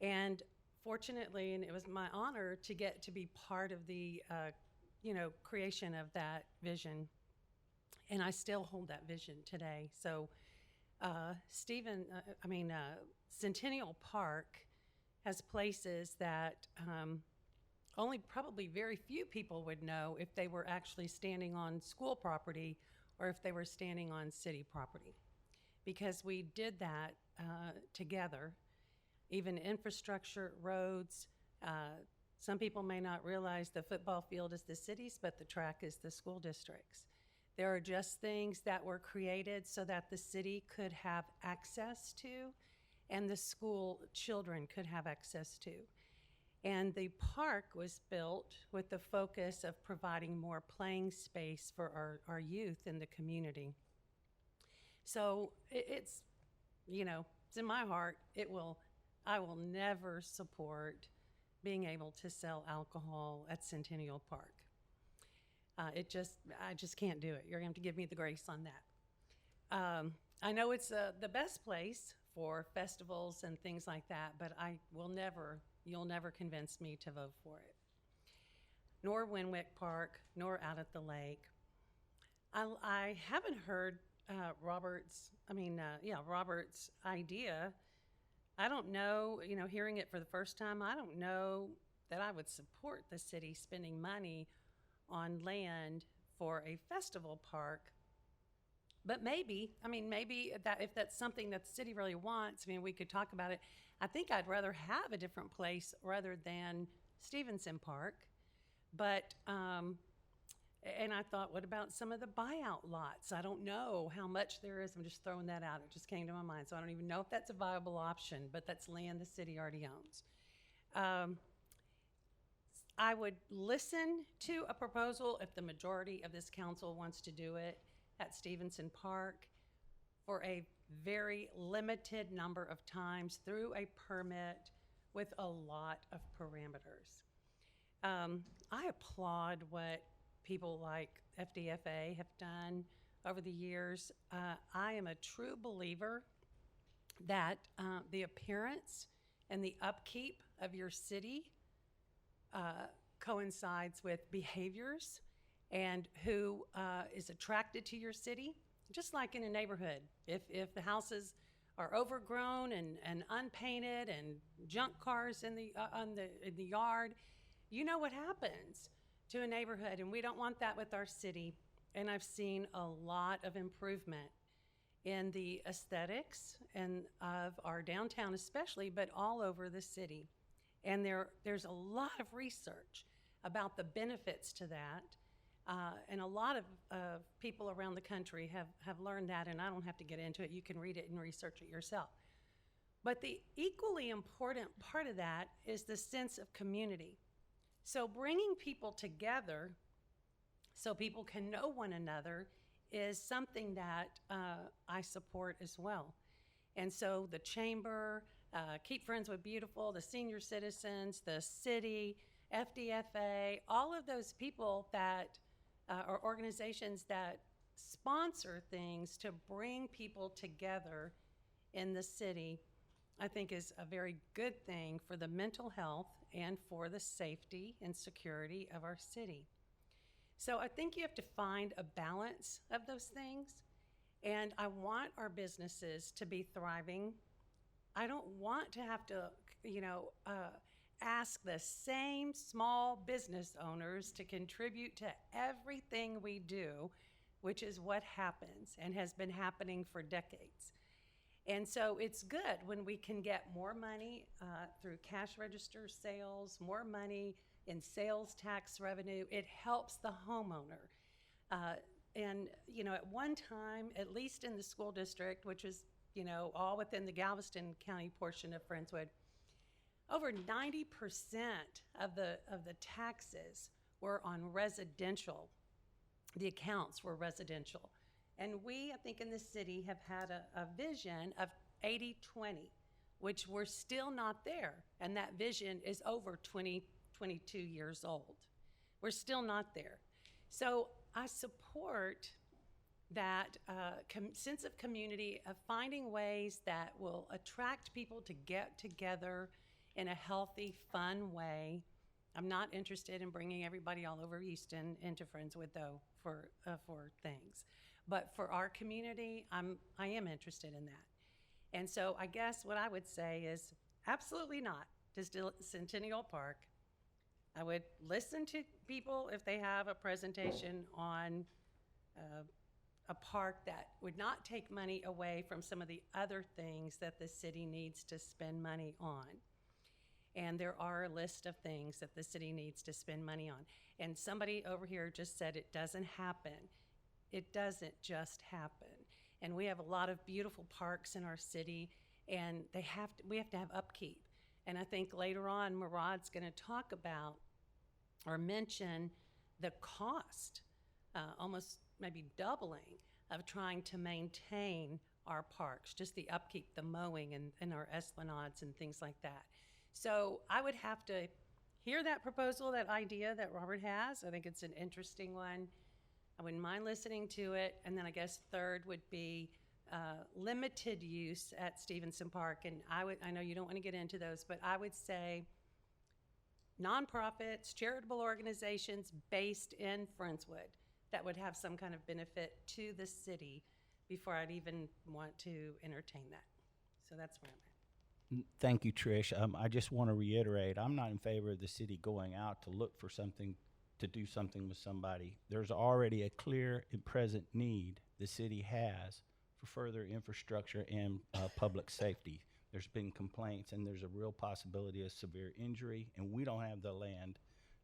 And fortunately, and it was my honor to get to be part of the creation of that vision. And I still hold that vision today. So Centennial Park has places that only probably very few people would know if they were actually standing on school property or if they were standing on city property. Because we did that together, even infrastructure, roads. Some people may not realize the football field is the city's, but the track is the school district's. There are just things that were created so that the city could have access to and the school children could have access to. And the park was built with the focus of providing more playing space for our youth in the community. So it's in my heart, I will never support being able to sell alcohol at Centennial Park. I just can't do it. You're going to have to give me the grace on that. I know it's the best place for festivals and things like that, but you'll never convince me to vote for it. Nor Winwick Park, nor out at the lake. I haven't heard Robert's idea. I don't know, hearing it for the first time, I don't know that I would support the city spending money on land for a festival park. But maybe that if that's something that the city really wants, we could talk about it. I think I'd rather have a different place rather than Stevenson Park. But, and I thought, what about some of the buyout lots? I don't know how much there is. I'm just throwing that out. It just came to my mind. So I don't even know if that's a viable option, but that's land the city already owns. I would listen to a proposal if the majority of this council wants to do it at Stevenson Park for a very limited number of times through a permit with a lot of parameters. I applaud what people like FDFA have done over the years. I am a true believer that the appearance and the upkeep of your city coincides with behaviors and who is attracted to your city, just like in a neighborhood. If the houses are overgrown and unpainted and junk cars in the yard, you know what happens to a neighborhood, and we don't want that with our city. And I've seen a lot of improvement in the aesthetics and of our downtown especially, but all over the city. And there's a lot of research about the benefits to that. And a lot of people around the country have learned that, and I don't have to get into it. You can read it and research it yourself. But the equally important part of that is the sense of community. So bringing people together so people can know one another is something that I support as well. And so the chamber, Keep Friendswood Beautiful, the senior citizens, the city, FDFA, all of those people that are organizations that sponsor things to bring people together in the city, I think is a very good thing for the mental health and for the safety and security of our city. So I think you have to find a balance of those things. And I want our businesses to be thriving. I don't want to have to, ask the same small business owners to contribute to everything we do, which is what happens and has been happening for decades. And so it's good when we can get more money through cash register sales, more money in sales tax revenue. It helps the homeowner. And, you know, at one time, at least in the school district, which was, you know, all within the Galveston County portion of Friendswood, over 90% of the taxes were on residential. The accounts were residential. And we, I think in the city, have had a vision of 80-20, which we're still not there. And that vision is over 22 years old. We're still not there. So I support that sense of community, of finding ways that will attract people to get together in a healthy, fun way. I'm not interested in bringing everybody all over Houston into Friendswood, though, for things. But for our community, I am interested in that. And so I guess what I would say is absolutely not to Centennial Park. I would listen to people if they have a presentation on a park that would not take money away from some of the other things that the city needs to spend money on. And there are a list of things that the city needs to spend money on. And somebody over here just said it doesn't happen. It doesn't just happen. And we have a lot of beautiful parks in our city, and we have to have upkeep. And I think later on, Murad's going to talk about or mention the cost, almost maybe doubling, of trying to maintain our parks, just the upkeep, the mowing, and our esplanades and things like that. So I would have to hear that proposal, that idea that Robert has. I think it's an interesting one. I wouldn't mind listening to it. And then I guess third would be limited use at Stevenson Park. And I know you don't want to get into those, but I would say nonprofits, charitable organizations based in Friendswood that would have some kind of benefit to the city before I'd even want to entertain that. So that's where I'm at. Thank you, Trish. I just want to reiterate, I'm not in favor of the city going out to look for something, to do something with somebody. There's already a clear and present need the city has for further infrastructure and public safety. There's been complaints, and there's a real possibility of severe injury, and we don't have the land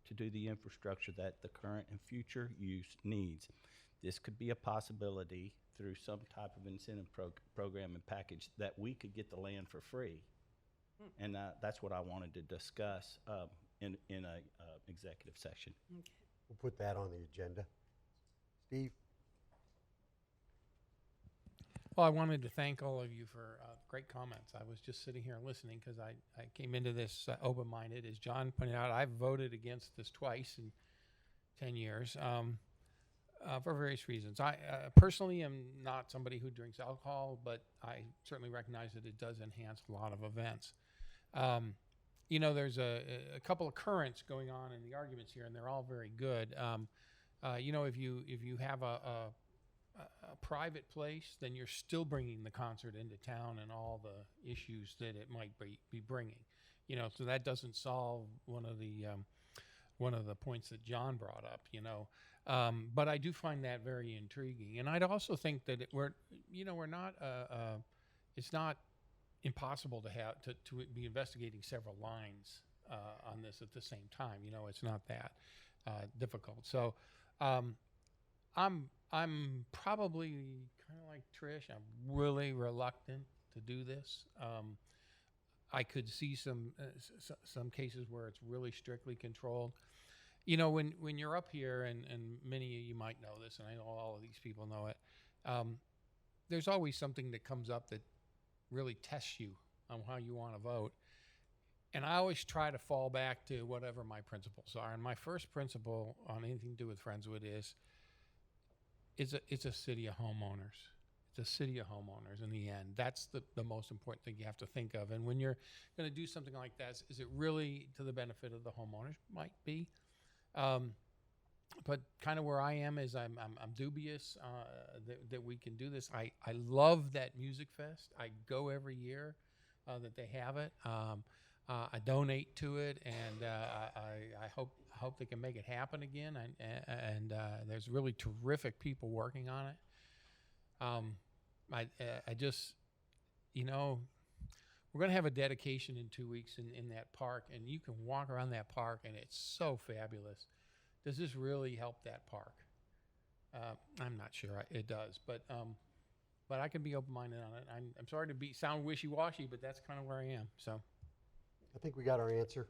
to do the infrastructure that the current and future use needs. This could be a possibility through some type of incentive program and package that we could get the land for free. And that's what I wanted to discuss in a executive session. Okay. We'll put that on the agenda. Steve? Well, I wanted to thank all of you for great comments. I was just sitting here listening because I came into this open-minded. As John pointed out, I've voted against this twice in 10 years for various reasons. I personally am not somebody who drinks alcohol, but I certainly recognize that it does enhance a lot of events. You know, there's a couple of currents going on in the arguments here, and they're all very good. You know, if you have a private place, then you're still bringing the concert into town and all the issues that it might be bringing. You know, so that doesn't solve one of the points that John brought up. You know, but I do find that very intriguing, and I'd also think that we're not. It's not impossible to be investigating several lines on this at the same time. You know, it's not that difficult. So I'm probably kind of like Trish. I'm really reluctant to do this. I could see some cases where it's really strictly controlled. You know, when you're up here, and many of you might know this, and I know all of these people know it, there's always something that comes up that really tests you on how you want to vote. And I always try to fall back to whatever my principles are. And my first principle on anything to do with Friendswood is it's a city of homeowners. It's a city of homeowners in the end. That's the most important thing you have to think of. And when you're going to do something like that, is it really to the benefit of the homeowners? Might be. But kind of where I am is I'm dubious that we can do this. I love that music fest. I go every year that they have it. I donate to it, and I hope they can make it happen again. And there's really terrific people working on it. I just, you know, we're going to have a dedication in 2 weeks in that park, and you can walk around that park, and it's so fabulous. Does this really help that park? I'm not sure it does, but I can be open-minded on it. I'm sorry to sound wishy-washy, but that's kind of where I am. So, I think we got our answer.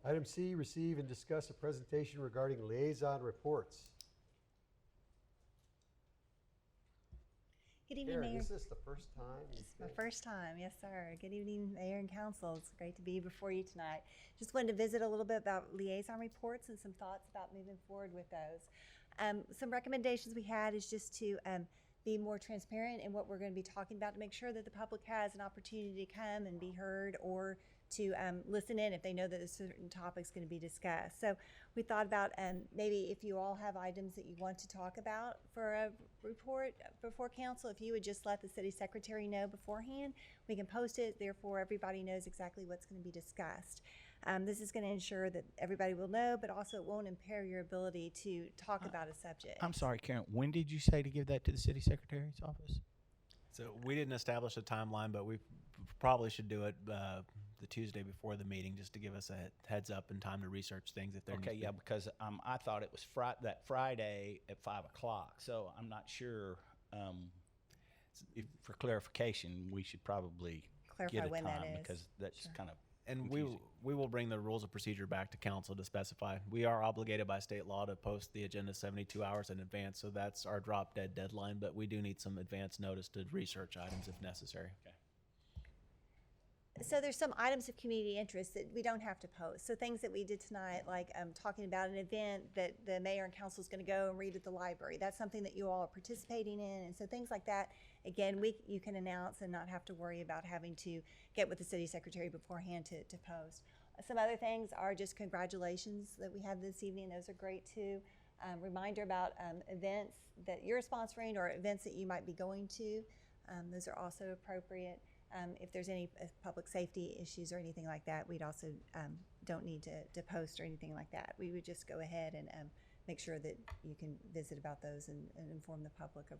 Item C, receive and discuss a presentation regarding liaison reports. Good evening, Karen, Mayor. is this the first time? It's my first time, yes, sir. Good evening, Mayor and Council. It's great to be before you tonight. Just wanted to visit a little bit about liaison reports and some thoughts about moving forward with those. Some recommendations we had is just to be more transparent in what we're going to be talking about to make sure that the public has an opportunity to come and be heard or to listen in if they know that a certain topic's going to be discussed. So we thought about maybe if you all have items that you want to talk about for a report before council, if you would just let the city secretary know beforehand, we can post it, therefore everybody knows exactly what's going to be discussed. This is going to ensure that everybody will know, but also it won't impair your ability to talk about a subject. I'm sorry, Karen, when did you say to give that to the city secretary's office? So we didn't establish a timeline, but we probably should do it the Tuesday before the meeting, just to give us a heads up and time to research things if they're Okay, yeah, because I thought it was that Friday at 5 o'clock, so I'm not sure. If, for clarification, we should probably Clarify get a when that time is. because that's Sure. kind of And confusing. we will bring the rules of procedure back to council to specify. We are obligated by state law to post the agenda 72 hours in advance, so that's our drop dead deadline, but we do need some advance notice to research items if necessary. Okay. So there's some items of community interest that we don't have to post. So things that we did tonight, like talking about an event that the mayor and council is going to go and read at the library. That's something that you all are participating in. And so things like that, again, you can announce and not have to worry about having to get with the city secretary beforehand to post. Some other things are just congratulations that we had this evening. Those are great too. Reminder about events that you're sponsoring or events that you might be going to. Those are also appropriate. If there's any public safety issues or anything like that, we'd also don't need to post or anything like that. We would just go ahead and make sure that you can visit about those and inform the public of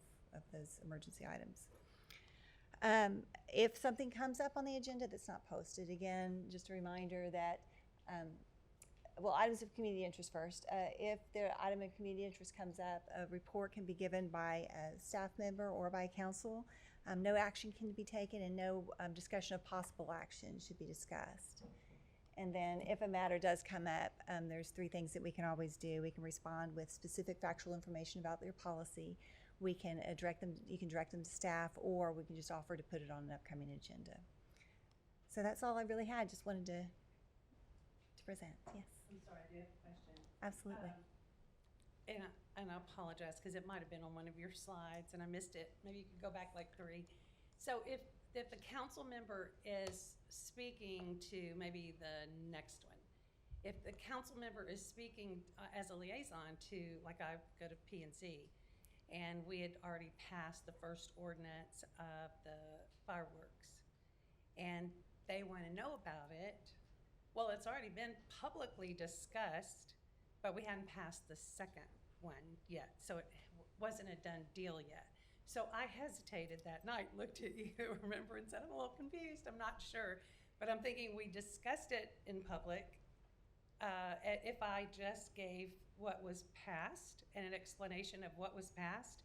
those emergency items. If something comes up on the agenda that's not posted, again, just a reminder that, well, items of community interest first. If the item of community interest comes up, a report can be given by a staff member or by council. No action can be taken and no discussion of possible action should be discussed. And then if a matter does come up, there's three things that we can always do. We can respond with specific factual information about your policy. We can direct them, you can direct them to staff, or we can just offer to put it on an upcoming agenda. So that's all I really had. Just wanted to present. Yes. I'm sorry, I do have a question. Absolutely. And I apologize because it might have been on one of your slides and I missed it. Maybe you could go back like 3. So if the council member is speaking to maybe the next one, if the council member is speaking as a liaison to, like I go to P&Z, and we had already passed the first ordinance of the fireworks, and they want to know about it, well, it's already been publicly discussed, but we hadn't passed the second one yet, so it wasn't a done deal yet. So I hesitated that night, looked at you, remember, and said, I'm a little confused, I'm not sure. But I'm thinking we discussed it in public. If I just gave what was passed and an explanation of what was passed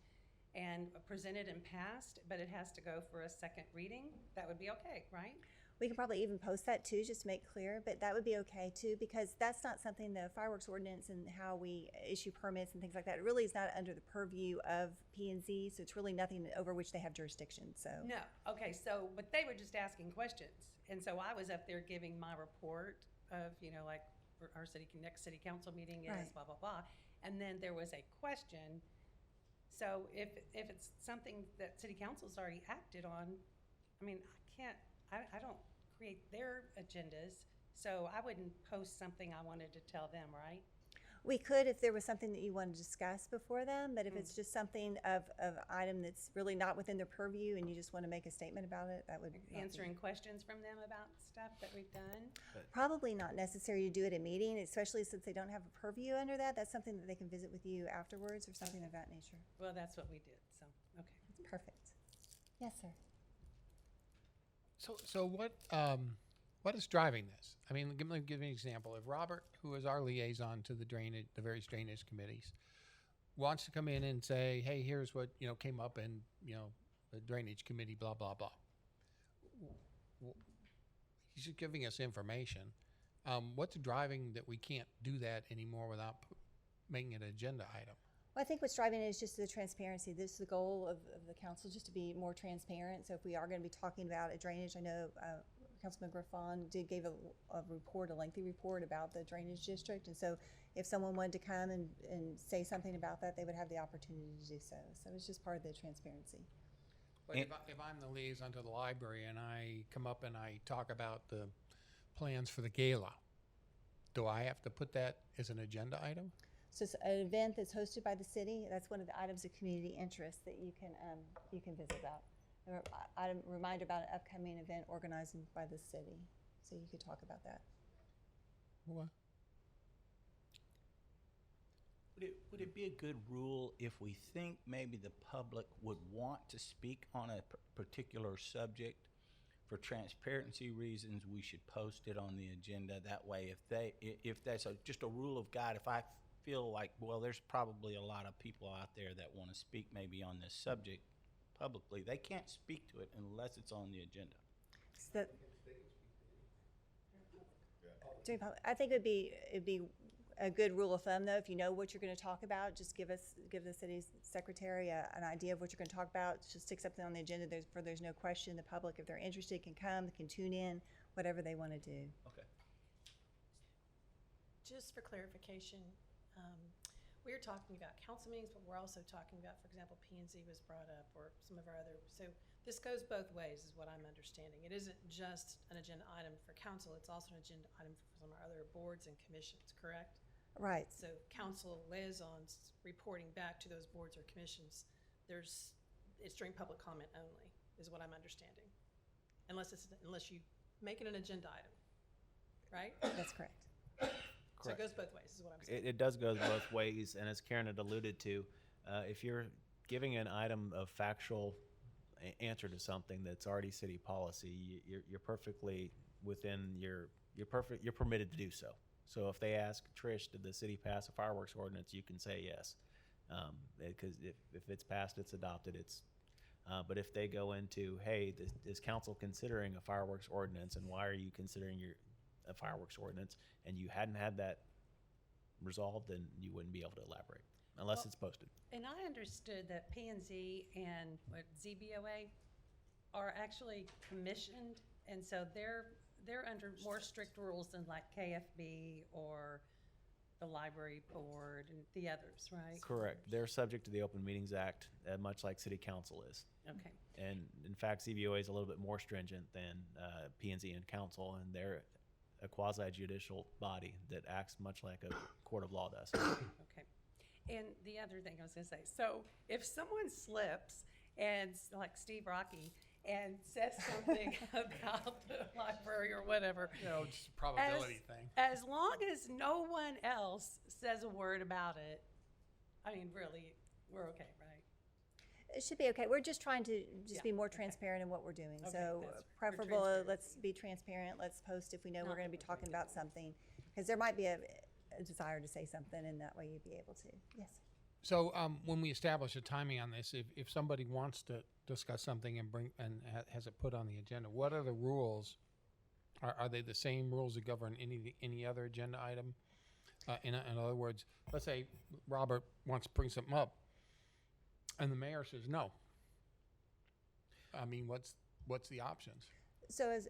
and presented and passed, but it has to go for a second reading, that would be okay, right? We could probably even post that too, just to make clear, but that would be okay too, because that's not something, the fireworks ordinance and how we issue permits and things like that, it really is not under the purview of P&Z, so it's really nothing over which they have jurisdiction, so. No, okay, so, but they were just asking questions. And so I was up there giving my report of, you know, like our next city council meeting is Right. blah, blah, blah. And then there was a question. So if it's something that city council's already acted on, I mean, I don't create their agendas, so I wouldn't post something I wanted to tell them, right? We could if there was something that you wanted to discuss before them, but if it's just something of item that's really not within their purview and you just want to make a statement about it, that would not be- Answering questions from them about stuff that we've done? Probably not necessary to do at a meeting, especially since they don't have a purview under that. That's something that they can visit with you afterwards or something of that nature. Well, that's what we did, so, okay. Perfect. Yes, sir. So what what is driving this? I mean, give me an example. If Robert, who is our liaison to the various drainage committees, wants to come in and say, hey, here's what, came up in, the drainage committee, blah, blah, blah. He's just giving us information. What's driving that we can't do that anymore without making it an agenda item? Well, I think what's driving it is just the transparency. This is the goal of the council, just to be more transparent. So if we are going to be talking about a drainage, I know Councilman Griffon gave a lengthy report about the drainage district. And so if someone wanted to come and say something about that, they would have the opportunity to do so. So it's just part of the transparency. But if I'm the liaison to the library and I come up and I talk about the plans for the gala, do I have to put that as an agenda item? So it's an event that's hosted by the city. That's one of the items of community interest that you can visit about. Reminder about an upcoming event organized by the city. So you could talk about that. What? Would it be a good rule if we think maybe the public would want to speak on a particular subject? For transparency reasons, we should post it on the agenda. That way, if that's just a rule of God, if I feel like, well, there's probably a lot of people out there that want to speak maybe on this subject publicly, they can't speak to it unless it's on the agenda. So I think it'd be a good rule of thumb, though. If you know what you're going to talk about, just give the city secretary an idea of what you're going to talk about. Just stick something on the agenda. There's no question. The public, if they're interested, can come, they can tune in, whatever they want to do. Okay. Just for clarification, we're talking about council meetings, but we're also talking about, for example, P&Z was brought up, or some of our other, so this goes both ways is what I'm understanding. It isn't just an agenda item for council, it's also an agenda item for some of our other boards and commissions, correct? Right. So council liaisons reporting back to those boards or commissions, it's during public comment only, is what I'm understanding. Unless you make it an agenda item, right? That's correct. So it goes both ways, is what I'm saying. It does go both ways, and as Karen had alluded to, if you're giving an item of factual answer to something that's already city policy, you're perfectly within you're permitted to do so. So if they ask Trish, did the city pass a fireworks ordinance, you can say yes, because if it's passed, it's adopted. But if they go into, hey, is council considering a fireworks ordinance, and why are you considering a fireworks ordinance, and you hadn't had that resolved, then you wouldn't be able to elaborate unless it's posted. And I understood that P&Z and ZBOA are actually commissioned, and so they're under more strict rules than like KFB or the library board and the others, right? Correct. They're subject to the Open Meetings Act, much like City Council is. Okay. And in fact, ZBOA is a little bit more stringent than P&Z and Council, and they're a quasi-judicial body that acts much like a court of law does. Okay. And the other thing I was going to say, so if someone slips and like Steve Rocky and says something about the library or whatever, Just a probability thing. as long as no one else says a word about it, I mean, really, we're okay, right? It should be okay. We're just trying to be more okay. transparent in what we're doing. Okay, So that's- preferable, we're let's be transparent. Let's post if we know we're Not going to be that we're talking about something. Because there might be a desire to say something, and that way you'd be able to. Yes. So when we establish a timing on this, if somebody wants to discuss something and has it put on the agenda, what are the rules? Are they the same rules that govern any other agenda item? In other words, let's say Robert wants to bring something up, and the mayor says no. I mean, what's the options? So as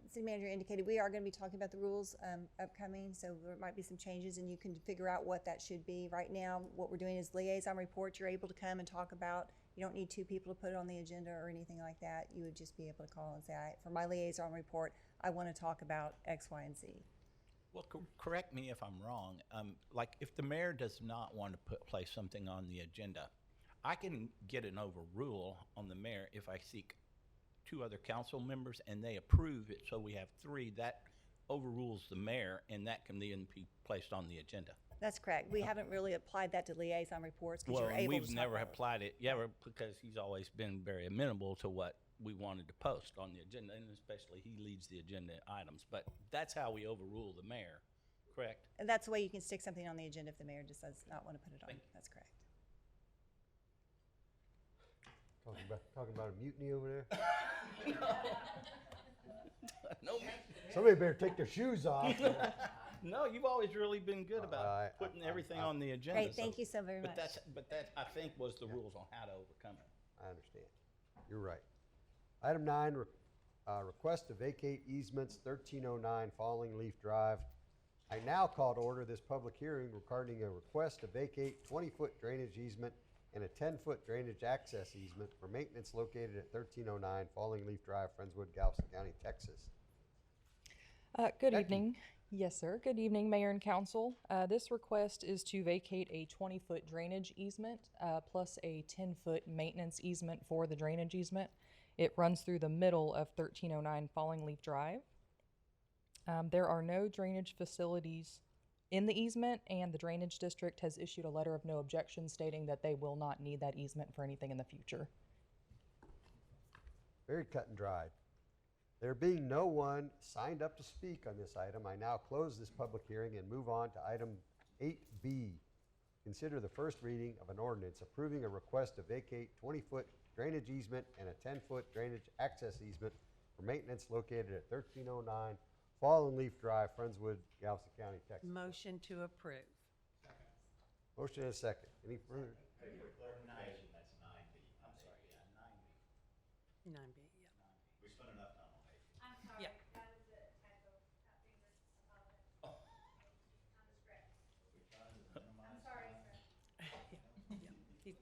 city manager indicated, we are going to be talking about the rules upcoming. So there might be some changes, and you can figure out what that should be. Right now, what we're doing is liaison reports. You're able to come and talk about. You don't need two people to put it on the agenda or anything like that. You would just be able to call and say, for my liaison report, I want to talk about X, Y, and Z. Well, correct me if I'm wrong. Like if the mayor does not want to place something on the agenda, I can get an overrule on the mayor if I seek 2 other council members and they approve it, so we have 3. That overrules the mayor, and that can then be placed on the agenda. That's correct. We haven't really applied that to liaison reports because Well, you're and able to we've talk never about it. applied it, yeah, because he's always been very amenable to what we wanted to post on the agenda, and especially he leads the agenda items. But that's how we overrule the mayor, correct? And that's the way you can stick something on the agenda if the mayor just does not want to put it on. That's correct. Talking about a mutiny over there? No, Somebody better take their shoes off. no, you've always really been good about putting everything on the agenda. Great, thank you so very much. But that, I think, was the rules on how to overcome it. I understand. You're right. Item 9, request to vacate easements 1309 Falling Leaf Drive. I now call to order this public hearing regarding a request to vacate 20-foot drainage easement and a 10-foot drainage access easement for maintenance located at 1309 Falling Leaf Drive, Friendswood, Galveston County, Texas. Good Becky. evening. Yes, sir. Good evening, Mayor and Council. This request is to vacate a 20-foot drainage easement plus a 10-foot maintenance easement for the drainage easement. It runs through the middle of 1309 Falling Leaf Drive. There are no drainage facilities in the easement, and the Drainage District has issued a letter of no objection stating that they will not need that easement for anything in the future. Very cut and dried. There being no one signed up to speak on this item, I now close this public hearing and move on to item 8B. Consider the first reading of an ordinance approving a request to vacate 20-foot drainage easement and a 10-foot drainage access easement for maintenance located at 1309 Fallen Leaf Drive, Friendswood, Galveston County, Texas. Motion to approve. Motion and a second. Any further? For clarification, that's 9B. I'm sorry, yeah, 9B. 9B, yeah. We spent enough time on 8B. I'm sorry, Yeah. that was a typo. I think this is I'm sorry, sir.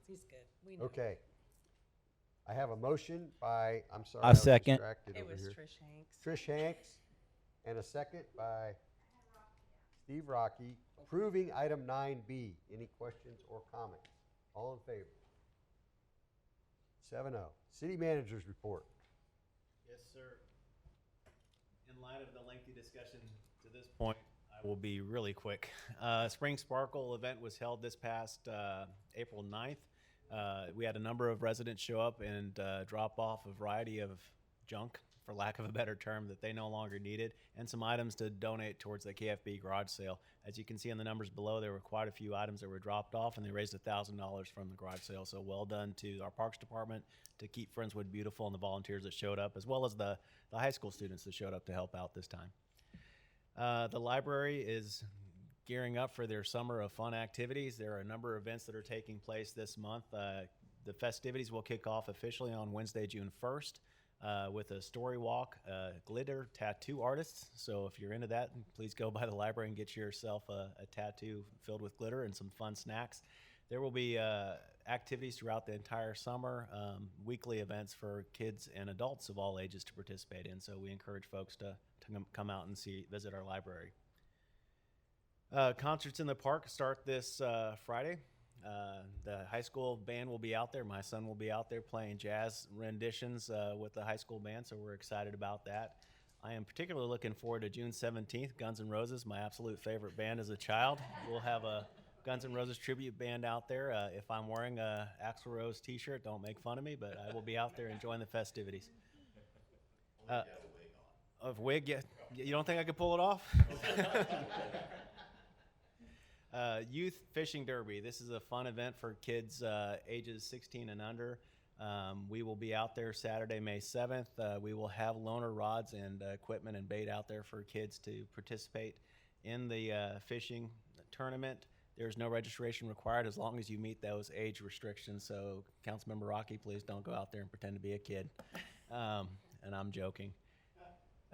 He's good. We know. Okay. I have a motion by, I'm sorry. I was second. distracted It over was here. Trish Hanks. Trish Hanks, and a second by Steve Rocky, approving item 9B. Any questions or comments? All in favor? 7-0. City Manager's Report. Yes, sir. In light of the lengthy discussion to this point, I will be really quick. Spring Sparkle event was held this past April 9th. We had a number of residents show up and drop off a variety of junk, for lack of a better term, that they no longer needed, and some items to donate towards the KFB garage sale. As you can see in the numbers below, there were quite a few items that were dropped off, and they raised $1,000 from the garage sale. So well done to our Parks Department to keep Friendswood beautiful, and the volunteers that showed up, as well as the high school students that showed up to help out this time. The library is gearing up for their summer of fun activities. There are a number of events that are taking place this month. The festivities will kick off officially on Wednesday, June 1st. With a story walk, glitter tattoo artists. So if you're into that, please go by the library and get yourself a tattoo filled with glitter and some fun snacks. There will be activities throughout the entire summer, weekly events for kids and adults of all ages to participate in. So we encourage folks to come out and visit our library. Concerts in the park start this Friday. The high school band will be out there. My son will be out there playing jazz renditions with the high school band, so we're excited about that. I am particularly looking forward to June 17th, Guns N' Roses, my absolute favorite band as a child. We'll have a Guns N' Roses tribute band out there. If I'm wearing a Axl Rose t-shirt, don't make fun of me, but I will be out there enjoying the festivities. Wig, yeah. You don't think I could pull it off? Youth Fishing Derby. This is a fun event for kids ages 16 and under. We will be out there Saturday, May 7th. We will have loaner rods and equipment and bait out there for kids to participate in the fishing tournament. There's no registration required as long as you meet those age restrictions. So, Councilmember Rocky, please don't go out there and pretend to be a kid. And I'm joking.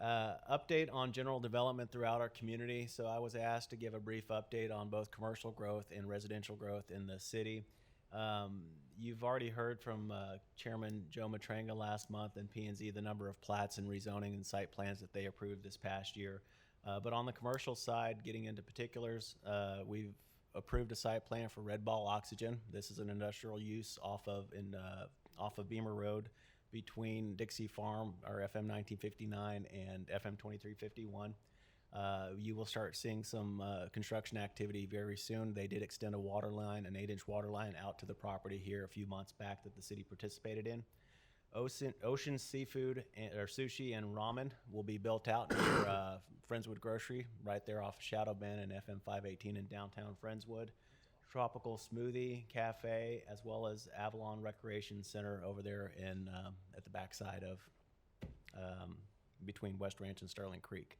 Update on general development throughout our community. So I was asked to give a brief update on both commercial growth and residential growth in the city. You've already heard from Chairman Joe Matranga last month and P&Z the number of plats and rezoning and site plans that they approved this past year. But on the commercial side, getting into particulars, we've approved a site plan for Red Ball Oxygen. This is an industrial use off of Beamer Road, between Dixie Farm, or FM 1959, and FM 2351. You will start seeing some construction activity very soon. They did extend a water line, an 8-inch water line out to the property here a few months back that the city participated in. Ocean Seafood or Sushi and Ramen will be built out near Friendswood Grocery, right there off Shadow Bend and FM 518 in downtown Friendswood. Tropical Smoothie Cafe, as well as Avalon Recreation Center over there in at the backside of between West Ranch and Sterling Creek.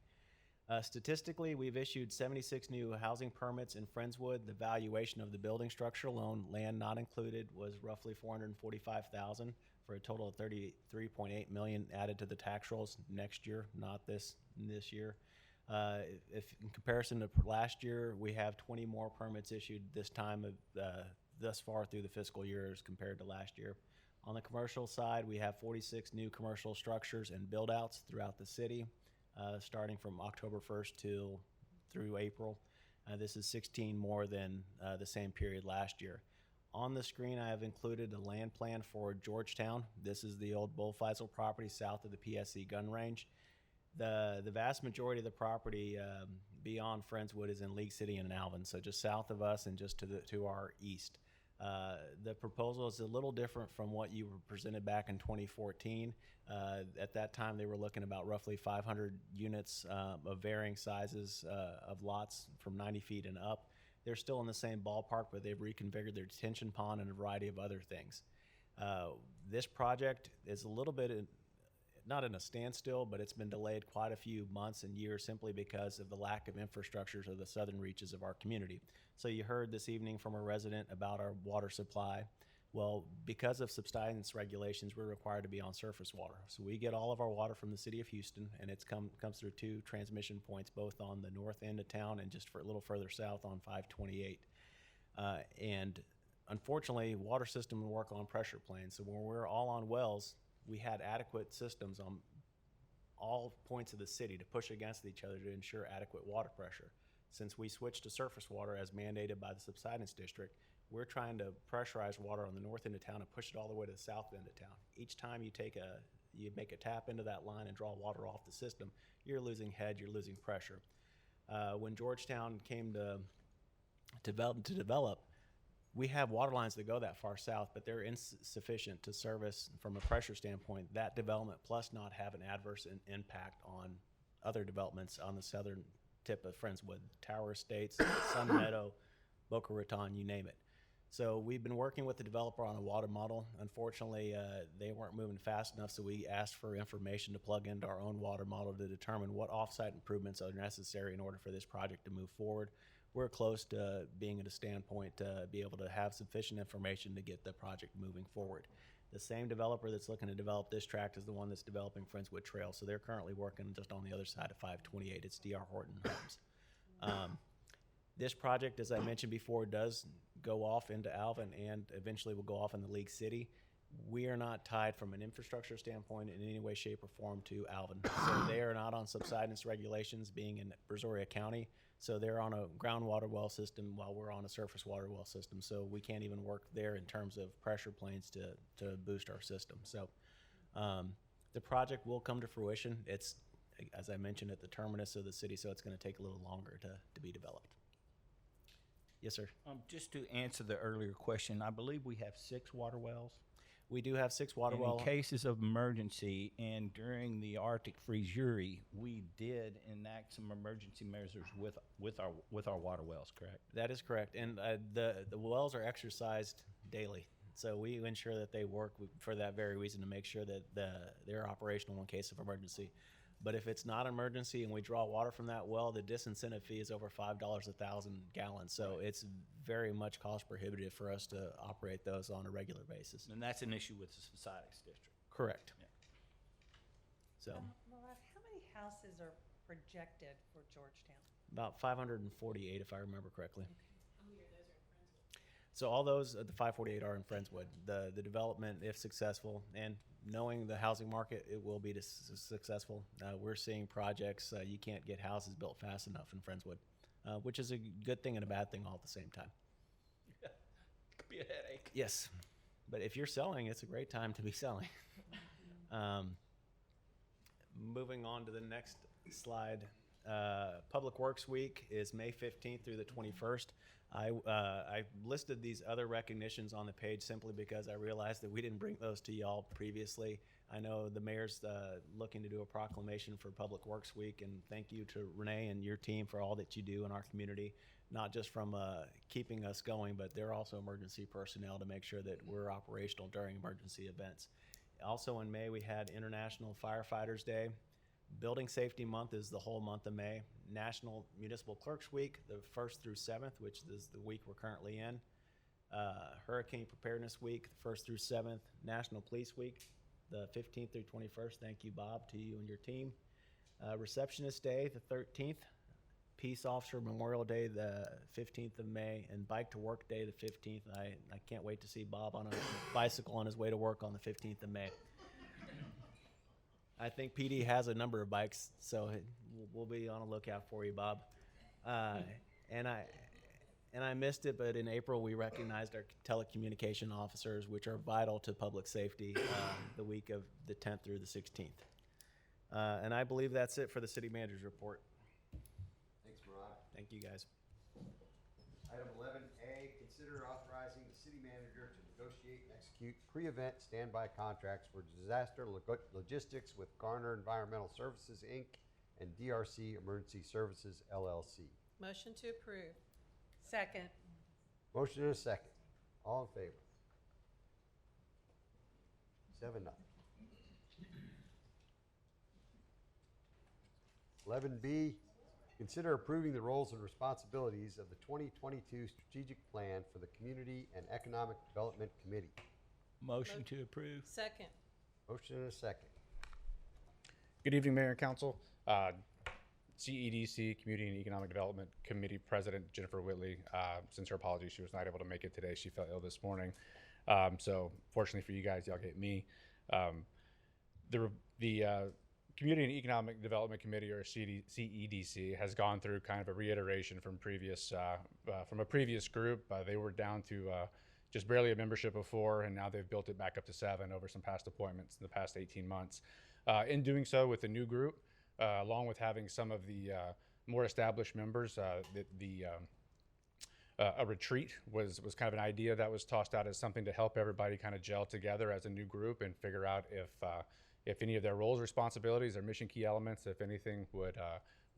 Statistically, we've issued 76 new housing permits in Friendswood. The valuation of the building structure alone, land not included, was roughly $445,000 for a total of $33.8 million added to the tax rolls next year, not this year. If in comparison to last year, we have 20 more permits issued this time of thus far through the fiscal year as compared to last year. On the commercial side, we have 46 new commercial structures and build-outs throughout the city, starting from October 1st through April. This is 16 more than the same period last year. On the screen, I have included a land plan for Georgetown. This is the old Bullfisel property south of the PSC gun range. The vast majority of the property beyond Friendswood is in League City and Alvin, so just south of us and just to our east. The proposal is a little different from what you were presented back in 2014. At that time, they were looking about roughly 500 units of varying sizes of lots from 90 feet and up. They're still in the same ballpark, but they've reconfigured their detention pond and a variety of other things. This project is a little bit not in a standstill, but it's been delayed quite a few months and years simply because of the lack of infrastructures of the southern reaches of our community. So you heard this evening from a resident about our water supply. Well, because of subsidence regulations, we're required to be on surface water. So we get all of our water from the city of Houston, and it comes through 2 transmission points, both on the north end of town and just for a little further south on 528. And unfortunately, water system will work on pressure planes. So when we're all on wells, we had adequate systems on all points of the city to push against each other to ensure adequate water pressure. Since we switched to surface water as mandated by the subsidence district, we're trying to pressurize water on the north end of town and push it all the way to the south end of town. Each time you make a tap into that line and draw water off the system, you're losing head, you're losing pressure. When Georgetown came to develop, we have water lines that go that far south, but they're insufficient to service, from a pressure standpoint, that development, plus not have an adverse impact on other developments on the southern tip of Friendswood, Tower Estates, Sun Meadow, Boca Raton, you name it. So we've been working with the developer on a water model. Unfortunately, they weren't moving fast enough, so we asked for information to plug into our own water model to determine what offsite improvements are necessary in order for this project to move forward. We're close to being at a standpoint to be able to have sufficient information to get the project moving forward. The same developer that's looking to develop this tract is the one that's developing Friendswood Trail, so they're currently working just on the other side of 528. It's D.R. Horton Homes. This project, as I mentioned before, does go off into Alvin and eventually will go off into League City. We are not tied from an infrastructure standpoint in any way, shape, or form to Alvin. So they are not on subsidence regulations, being in Brazoria County. So they're on a groundwater well system while we're on a surface water well system. So we can't even work there in terms of pressure planes to boost our system. So the project will come to fruition. It's, as I mentioned, at the terminus of the city, so it's going to take a little longer to be developed. Yes, sir. Just to answer the earlier question, I believe we have 6 water wells. We do have 6 water And wells. in cases of emergency, and during the Arctic freeze-uri, we did enact some emergency measures with our water wells, correct? That is correct, and the wells are exercised daily, so we ensure that they work for that very reason, to make sure that they're operational in case of emergency. But if it's not an emergency and we draw water from that well, the disincentive fee is over $5 a thousand gallons. So it's very much cost prohibitive for us to operate those on a regular basis. And that's an issue with the subsidence district. Correct. Yeah. So Marad, how many houses are projected for Georgetown? about 548, if I remember correctly. So all those, the 548 are in Friendswood. The development, if successful, and knowing the housing market, it will be successful. We're seeing projects, you can't get houses built fast enough in Friendswood, which is a good thing and a bad thing all at the same time. Yeah. Could be a headache. Yes, but if you're selling, it's a great time to be selling. Moving on to the next slide. Public Works Week is May 15th through the 21st. I listed these other recognitions on the page simply because I realized that we didn't bring those to y'all previously. I know the mayor's looking to do a proclamation for Public Works Week, and thank you to Renee and your team for all that you do in our community, not just from keeping us going, but they're also emergency personnel to make sure that we're operational during emergency events. Also in May, we had International Firefighters Day. Building Safety Month is the whole month of May. National Municipal Clerks Week, the 1st through 7th, which is the week we're currently in. Hurricane Preparedness Week, the 1st through 7th. National Police Week, the 15th through 21st. Thank you, Bob, to you and your team. Receptionist Day, the 13th. Peace Officer Memorial Day, the 15th of May. And Bike to Work Day, the 15th. I can't wait to see Bob on a bicycle on his way to work on the 15th of May. I think PD has a number of bikes, so we'll be on a lookout for you, Bob. And I missed it, but in April we recognized our telecommunication officers, which are vital to public safety, the week of the 10th through the 16th. And I believe that's it for the city manager's report. Thanks, Murad. Thank you, guys. Item 11A, consider authorizing the city manager to negotiate and execute pre-event standby contracts for disaster logistics with Garner Environmental Services, Inc. and DRC Emergency Services, LLC. Motion to approve. Second. Motion and a second. All in favor? 7-0. 11B, consider approving the roles and responsibilities of the 2022 strategic plan for the Community and Economic Development Committee. Motion to approve. Second. Motion and a second. Good evening, Mayor and Council. CEDC, Community and Economic Development Committee President Jennifer Whitley, since her apologies, she was not able to make it today. She felt ill this morning. So fortunately for you guys, y'all get me. The Community and Economic Development Committee, or CEDC, has gone through kind of a reiteration from a previous group. They were down to just barely a membership of 4, and now they've built it back up to 7 over some past appointments in the past 18 months. In doing so with the new group, along with having some of the more established members, a retreat was kind of an idea that was tossed out as something to help everybody kind of gel together as a new group and figure out if any of their roles, responsibilities, their mission key elements, if anything would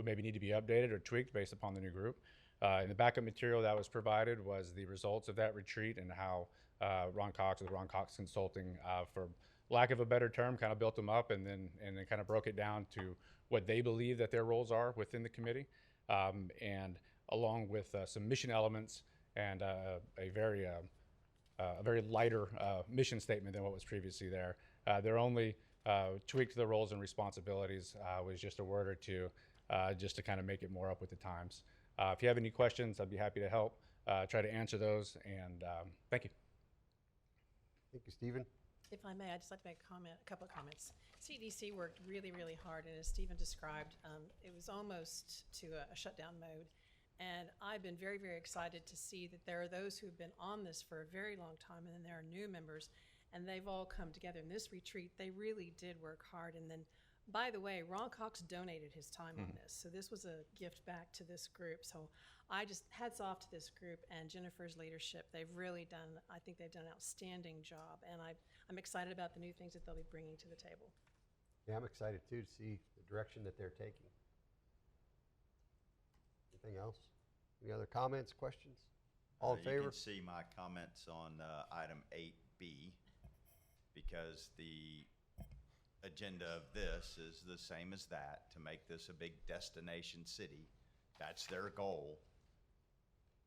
maybe need to be updated or tweaked based upon the new group. And the backup material that was provided was the results of that retreat and how Ron Cox with Ron Cox Consulting, for lack of a better term, kind of built them up and then kind of broke it down to what they believe that their roles are within the committee, and along with some mission elements and a very lighter mission statement than what was previously there. Their only tweak to the roles and responsibilities was just a word or two, just to kind of make it more up with the times. If you have any questions, I'd be happy to help, try to answer those, and thank you. Thank you, Stephen. If I may, I'd just like to make a couple of comments. CDC worked really, really hard, and as Stephen described, it was almost to a shutdown mode. And I've been very, very excited to see that there are those who've been on this for a very long time, and then there are new members, and they've all come together. In this retreat, they really did work hard. And then, by the way, Ron Cox donated his time on this, so this was a gift back to this group. So I just, hats off to this group and Jennifer's leadership. They've really done, I think they've done an outstanding job, and I'm excited about the new things that they'll be bringing to the table. Yeah, I'm excited too to see the direction that they're taking. Anything else? Any other comments, questions? All in favor? You can see my comments on item 8B, because the agenda of this is the same as that, to make this a big destination city. That's their goal.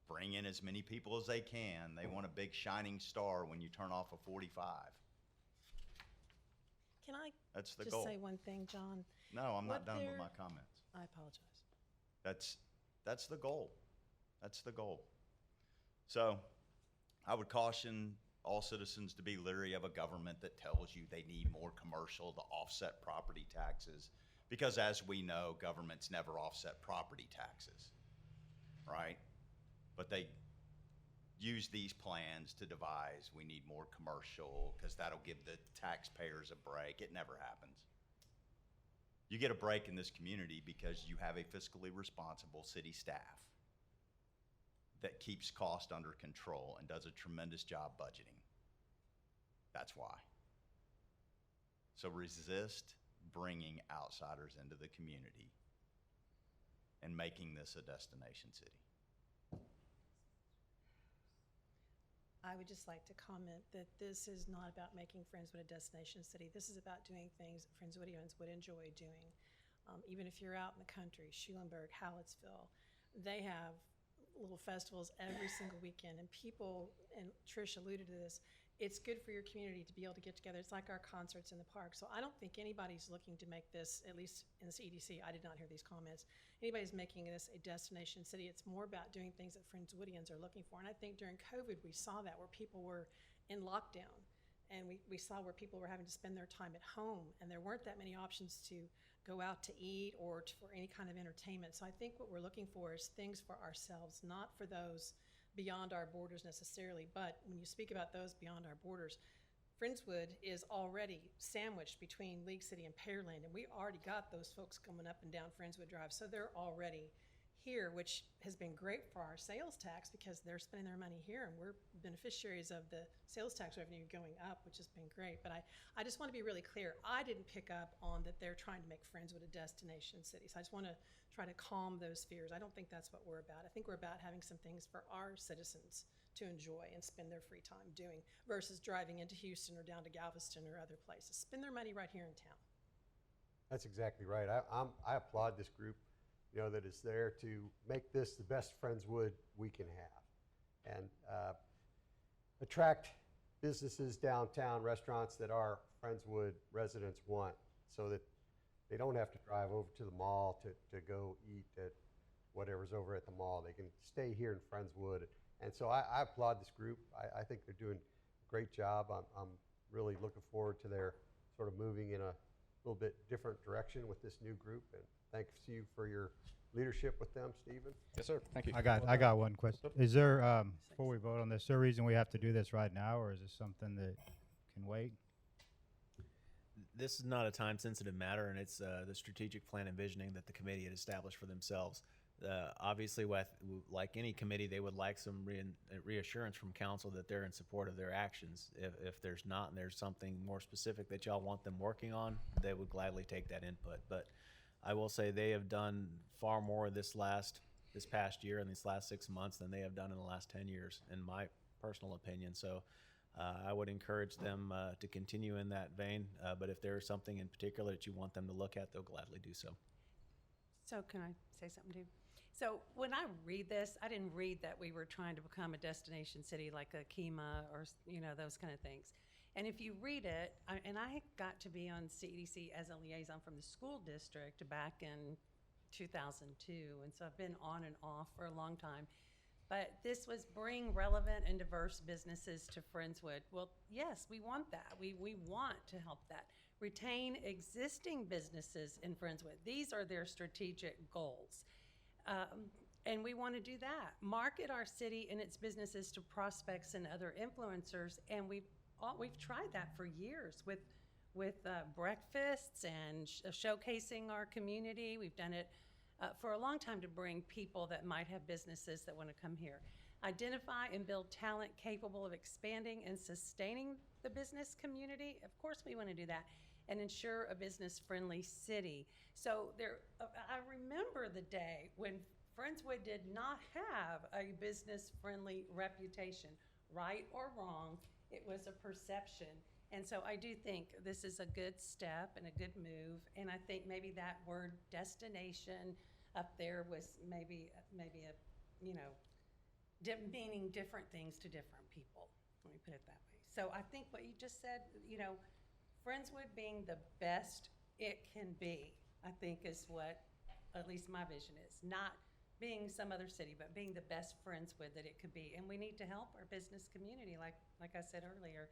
Bring in as many people as they can. They want a big shining star when you turn off a 45. Can I That's the just goal. say one thing, John? No, I'm not What done with they're- my comments. I apologize. That's the goal. That's the goal. So I would caution all citizens to be leery of a government that tells you they need more commercial to offset property taxes, because as we know, governments never offset property taxes, right? But they use these plans to devise, we need more commercial because that'll give the taxpayers a break. It never happens. You get a break in this community because you have a fiscally responsible city staff that keeps cost under control and does a tremendous job budgeting. That's why. So resist bringing outsiders into the community and making this a destination city. I would just like to comment that this is not about making Friendswood a destination city. This is about doing things that Friendswoodians would enjoy doing. Even if you're out in the country, Schulenburg, Hallettsville, they have little festivals every single weekend. And people, and Trish alluded to this, it's good for your community to be able to get together. It's like our concerts in the park. So I don't think anybody's looking to make this, at least in this EDC, I did not hear these comments, anybody's making this a destination city. It's more about doing things that Friendswoodians are looking for. And I think during COVID, we saw that where people were in lockdown. And we saw where people were having to spend their time at home. And there weren't that many options to go out to eat or for any kind of entertainment. So I think what we're looking for is things for ourselves, not for those beyond our borders necessarily. But when you speak about those beyond our borders, Friendswood is already sandwiched between League City and Pearland, and we already got those folks coming up and down Friendswood Drive. So they're already here, which has been great for our sales tax because they're spending their money here, and we're beneficiaries of the sales tax revenue going up, which has been great. But I just want to be really clear. I didn't pick up on that they're trying to make Friendswood a destination city. So I just want to try to calm those fears. I don't think that's what we're about. I think we're about having some things for our citizens to enjoy and spend their free time doing versus driving into Houston or down to Galveston or other places. Spend their money right here in town. That's exactly right. I applaud this group, that is there to make this the best Friendswood we can have and attract businesses downtown, restaurants that our Friendswood residents want so that they don't have to drive over to the mall to go eat at whatever's over at the mall. They can stay here in Friendswood. And so I applaud this group. I think they're doing a great job. I'm really looking forward to their sort of moving in a little bit different direction with this new group. And thanks to you for your leadership with them, Stephen. Yes, sir. Thank you. I got one question. Is there, before we vote on this, is there a reason we have to do this right now, or is this something that can wait? This is not a time-sensitive matter, and it's the strategic plan and visioning that the committee had established for themselves. Obviously, like any committee, they would like some reassurance from council that they're in support of their actions. If there's not, and there's something more specific that y'all want them working on, they would gladly take that input. But I will say they have done far more this past year and these last 6 months than they have done in the last 10 years, in my personal opinion. So I would encourage them to continue in that vein. But if there is something in particular that you want them to look at, they'll gladly do so. So can I say something too? So when I read this, I didn't read that we were trying to become a destination city like a Kemah or, those kind of things. And if you read it, and I got to be on CEDC as a liaison from the school district back in 2002, and so I've been on and off for a long time. But this was bring relevant and diverse businesses to Friendswood. Well, yes, we want that. We want to help that. Retain existing businesses in Friendswood. These are their strategic goals. And we want to do that. Market our city and its businesses to prospects and other influencers. And we've tried that for years with breakfasts and showcasing our community. We've done it for a long time to bring people that might have businesses that want to come here. Identify and build talent capable of expanding and sustaining the business community. Of course we want to do that. And ensure a business-friendly city. So I remember the day when Friendswood did not have a business-friendly reputation, right or wrong. It was a perception. And so I do think this is a good step and a good move. And I think maybe that word destination up there was maybe meaning different things to different people. Let me put it that way. So I think what you just said, Friendswood being the best it can be, I think is what at least my vision is. Not being some other city, but being the best Friendswood that it could be. And we need to help our business community. Like I said earlier,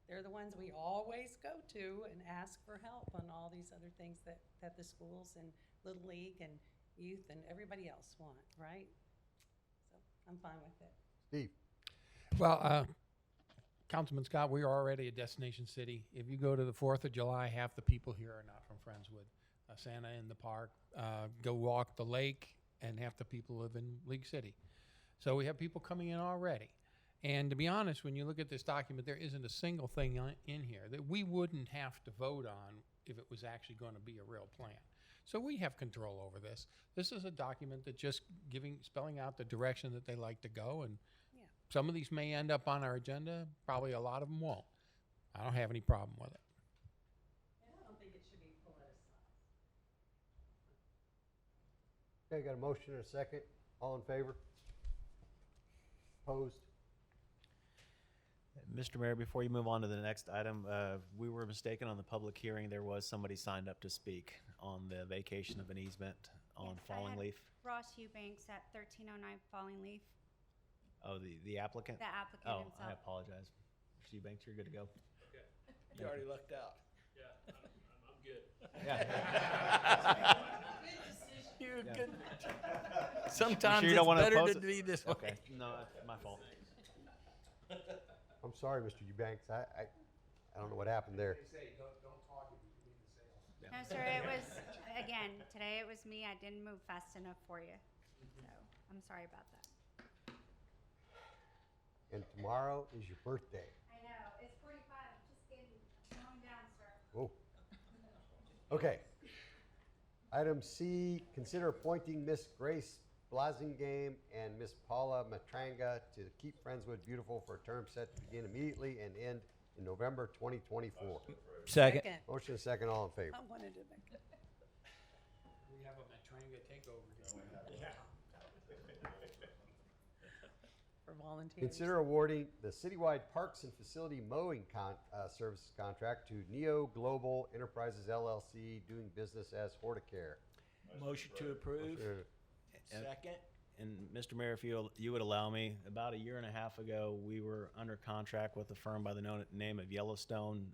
they're the ones we always go to and ask for help on all these other things that the schools and Little League and youth and everybody else want, right? So I'm fine with it. Steve. Well, Councilman Scott, we are already a destination city. If you go to the 4th of July, half the people here are not from Friendswood. Santa in the park, go walk the lake, and half the people live in League City. So we have people coming in already. And to be honest, when you look at this document, there isn't a single thing in here that we wouldn't have to vote on if it was actually going to be a real plan. So we have control over this. This is a document that just spelling out the direction that they like to go. And some of these may end up on our agenda. Probably a lot of them won't. I don't have any problem with it. And I don't think it should be politicized. Okay, got a motion and a second. All in favor? Opposed? Mr. Mayor, before you move on to the next item, we were mistaken on the public hearing. There was somebody signed up to speak on the vacation of an easement on Yes, I Falling had Leaf. Ross Eubanks at 1309 Falling Leaf, Oh, the applicant? the applicant Oh, himself. I apologize. Mr. Eubanks, you're good to go. You already lucked out. I'm good. You're Yeah. good. You Sometimes sure you don't it's wanna better oppose to it? be this way. Okay, no, that's my fault. I'm sorry, Mr. Eubanks. I don't know what happened there. No, sir, it was, again, today it was me. I didn't move fast enough for you. So I'm sorry about that. And tomorrow is your birthday. I know, it's 45. I'm just getting calm down, sir. Whoa. Okay. Item C, consider appointing Miss Grace Blasingame and Miss Paula Matranga to Keep Friendswood Beautiful for a term set to begin immediately and end in November 2024. Second. Motion and second, all in favor. I wanted to make it. We have a Matranga takeover here. For volunteers. Consider awarding the citywide parks and facility mowing services contract to Neo Global Enterprises LLC, doing business as Horticare. Motion to approve. Second. And Mr. Mayor, if you would allow me, about a year and a half ago, we were under contract with a firm by the name of Yellowstone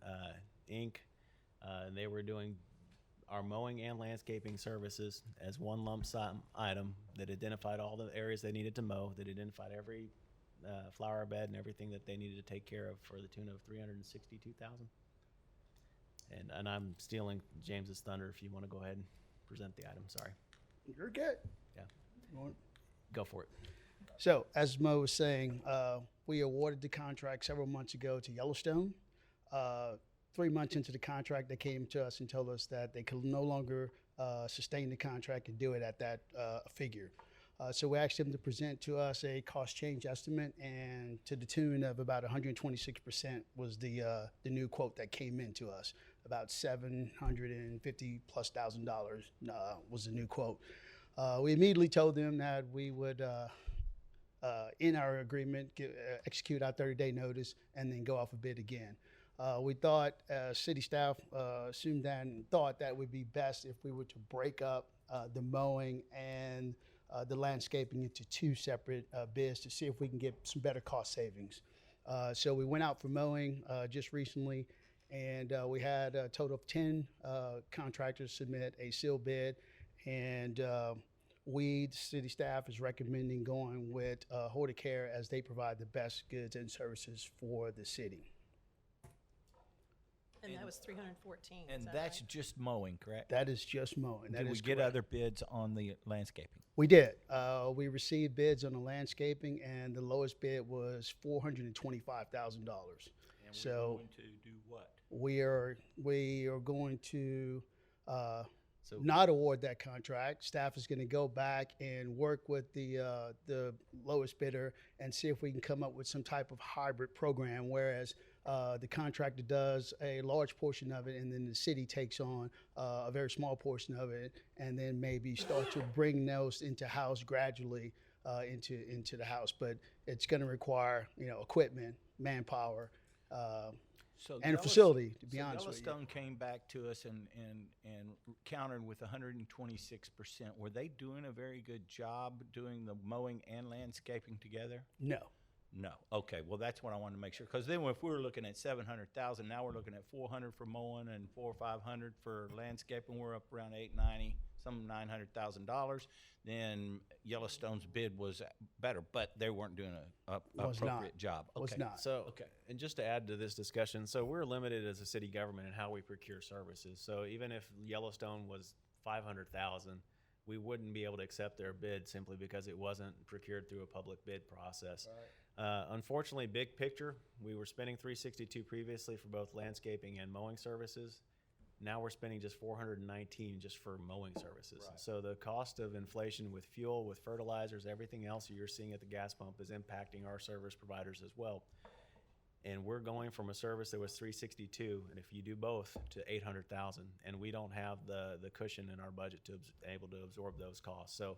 Inc. And they were doing our mowing and landscaping services as one lump sum item that identified all the areas they needed to mow, that identified every flower bed and everything that they needed to take care of for the tune of $362,000. And I'm stealing James's thunder. If you want to go ahead and present the item, sorry. You're good. Yeah. You want- Go for it. So, as Mo was saying, we awarded the contract several months ago to Yellowstone. 3 months into the contract, they came to us and told us that they could no longer sustain the contract and do it at that figure. So we asked them to present to us a cost change estimate, and to the tune of about 126% was the new quote that came in to us. About $750,000+ was the new quote. We immediately told them that we would, in our agreement, execute our 30-day notice and then go off a bid again. We thought, city staff assumed that and thought that would be best if we were to break up the mowing and the landscaping into two separate bids to see if we can get some better cost savings. So we went out for mowing just recently, and we had a total of 10 contractors submit a sealed bid, and we, the city staff, is recommending going with Horticare as they provide the best goods and services for the city. And that was 314. And is that that's right? just mowing, correct? That is just mowing. That Did we is get correct. other bids on the landscaping? We did. We received bids on the landscaping, and the lowest bid was $425,000. And So we're going to do what? we are going to not award that contract. Staff is going to go back and work with the lowest bidder and see if we can come up with some type of hybrid program, whereas the contractor does a large portion of it, and then the city takes on a very small portion of it, and then maybe start to bring those into house gradually into the house. But it's going to require equipment, manpower, and a facility. To be honest with you. Yellowstone came back to us and countered with 126%. Were they doing a very good job doing the mowing and landscaping together? No. No. Okay. Well, that's what I wanted to make sure. Because then, if we were looking at 700,000, now we're looking at 400 for mowing and 400 or 500 for landscaping. We're up around 890. some $900,000, then Yellowstone's bid was better, but they weren't doing a Was not. appropriate job. Was Okay. not. So, and just to add to this discussion, so we're limited as a city government in how we procure services. So even if Yellowstone was 500,000, we wouldn't be able to accept their bid simply because it wasn't procured through a public bid process. Unfortunately, big picture, we were spending 362 previously for both landscaping and mowing services. Now we're spending just 419 just for mowing services. Right. So the cost of inflation with fuel, with fertilizers, everything else you're seeing at the gas pump is impacting our service providers as well. And we're going from a service that was 362, and if you do both, to 800,000, and we don't have the cushion in our budget to able to absorb those costs. So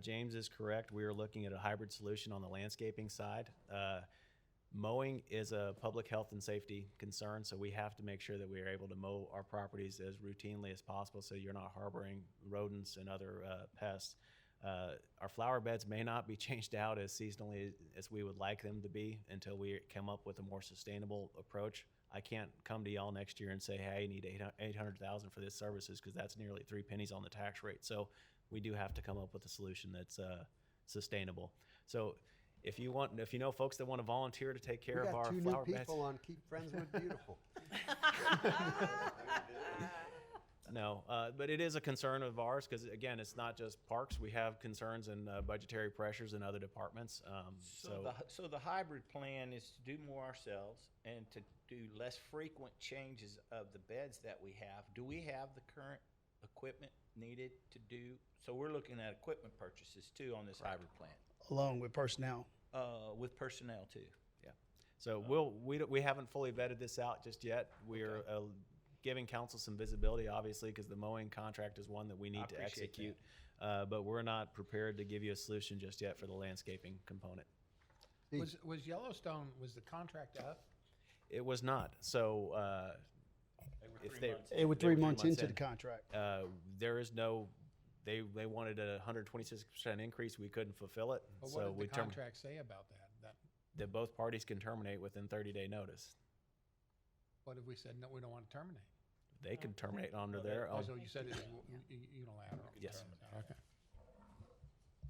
James is correct. We are looking at a hybrid solution on the landscaping side. Mowing is a public health and safety concern, so we have to make sure that we are able to mow our properties as routinely as possible so you're not harboring rodents and other pests. Our flower beds may not be changed out as seasonally as we would like them to be until we come up with a more sustainable approach. I can't come to y'all next year and say, hey, I need 800,000 for this services, because that's nearly 3 pennies on the tax rate. So we do have to come up with a solution that's sustainable. So if you know folks that want to volunteer to take care of our We flower got 2 new beds. people on Keep Friendswood Beautiful. No, but it is a concern of ours because, again, it's not just parks. We have concerns and budgetary pressures in other departments. So the hybrid plan is to do more ourselves and to do less frequent changes of the beds that we have. Do we have the current equipment needed to do? So we're looking at equipment purchases too on this hybrid plan. Along with personnel. With personnel too. Yeah. So we haven't fully vetted this out just yet. We're giving council some visibility, obviously, because the mowing contract is one that we need to execute. But we're not prepared to give you a solution just yet for the landscaping component. Was Yellowstone, was the contract up? It was not. So They were 3 months into the contract. There is no. They wanted a 126% increase. We couldn't fulfill it. But so what did we the contract say about that? That both parties can terminate within 30-day notice. What if we said, no, we don't want to terminate? They could terminate under their own. So you said it was unilateral. Yes. Okay.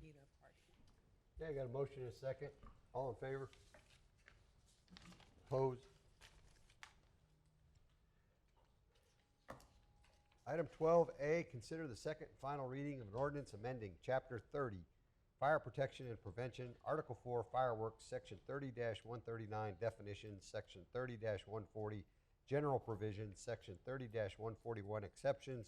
Either party. Okay, got a motion and a second. All in favor? Opposed? Item 12A, consider the second and final reading of an ordinance amending Chapter 30, Fire Protection and Prevention, Article 4, Fireworks, Section 30-139, Definitions, Section 30-140, General Provisions, Section 30-141, Exceptions,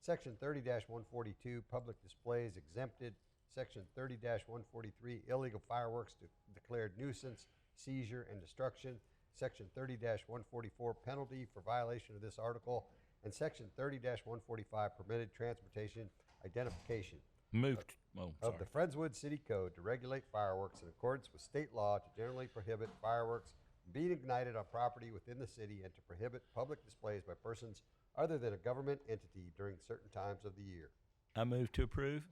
Section 30-142, Public Displays Exempted, Section 30-143, Illegal Fireworks Declared Nuisance, Seizure, and Destruction, Section 30-144, Penalty for violation of this article, and Section 30-145, Permitted Transportation Identification of the Friendswood City Code to regulate fireworks in accordance with state law to generally prohibit fireworks from being ignited on property within the city and to prohibit public displays by persons other than a government entity during certain times of the year. I move to approve.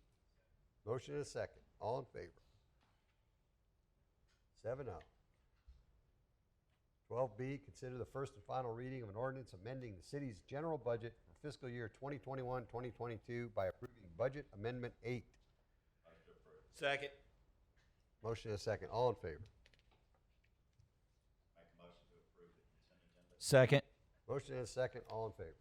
Motion and a second. All in favor? 7-0. 12B, consider the first and final reading of an ordinance amending the city's general budget for fiscal year 2021-2022 by approving Budget Amendment 8. Second. Motion and a second. All in favor? Second. Motion and a second. All in favor?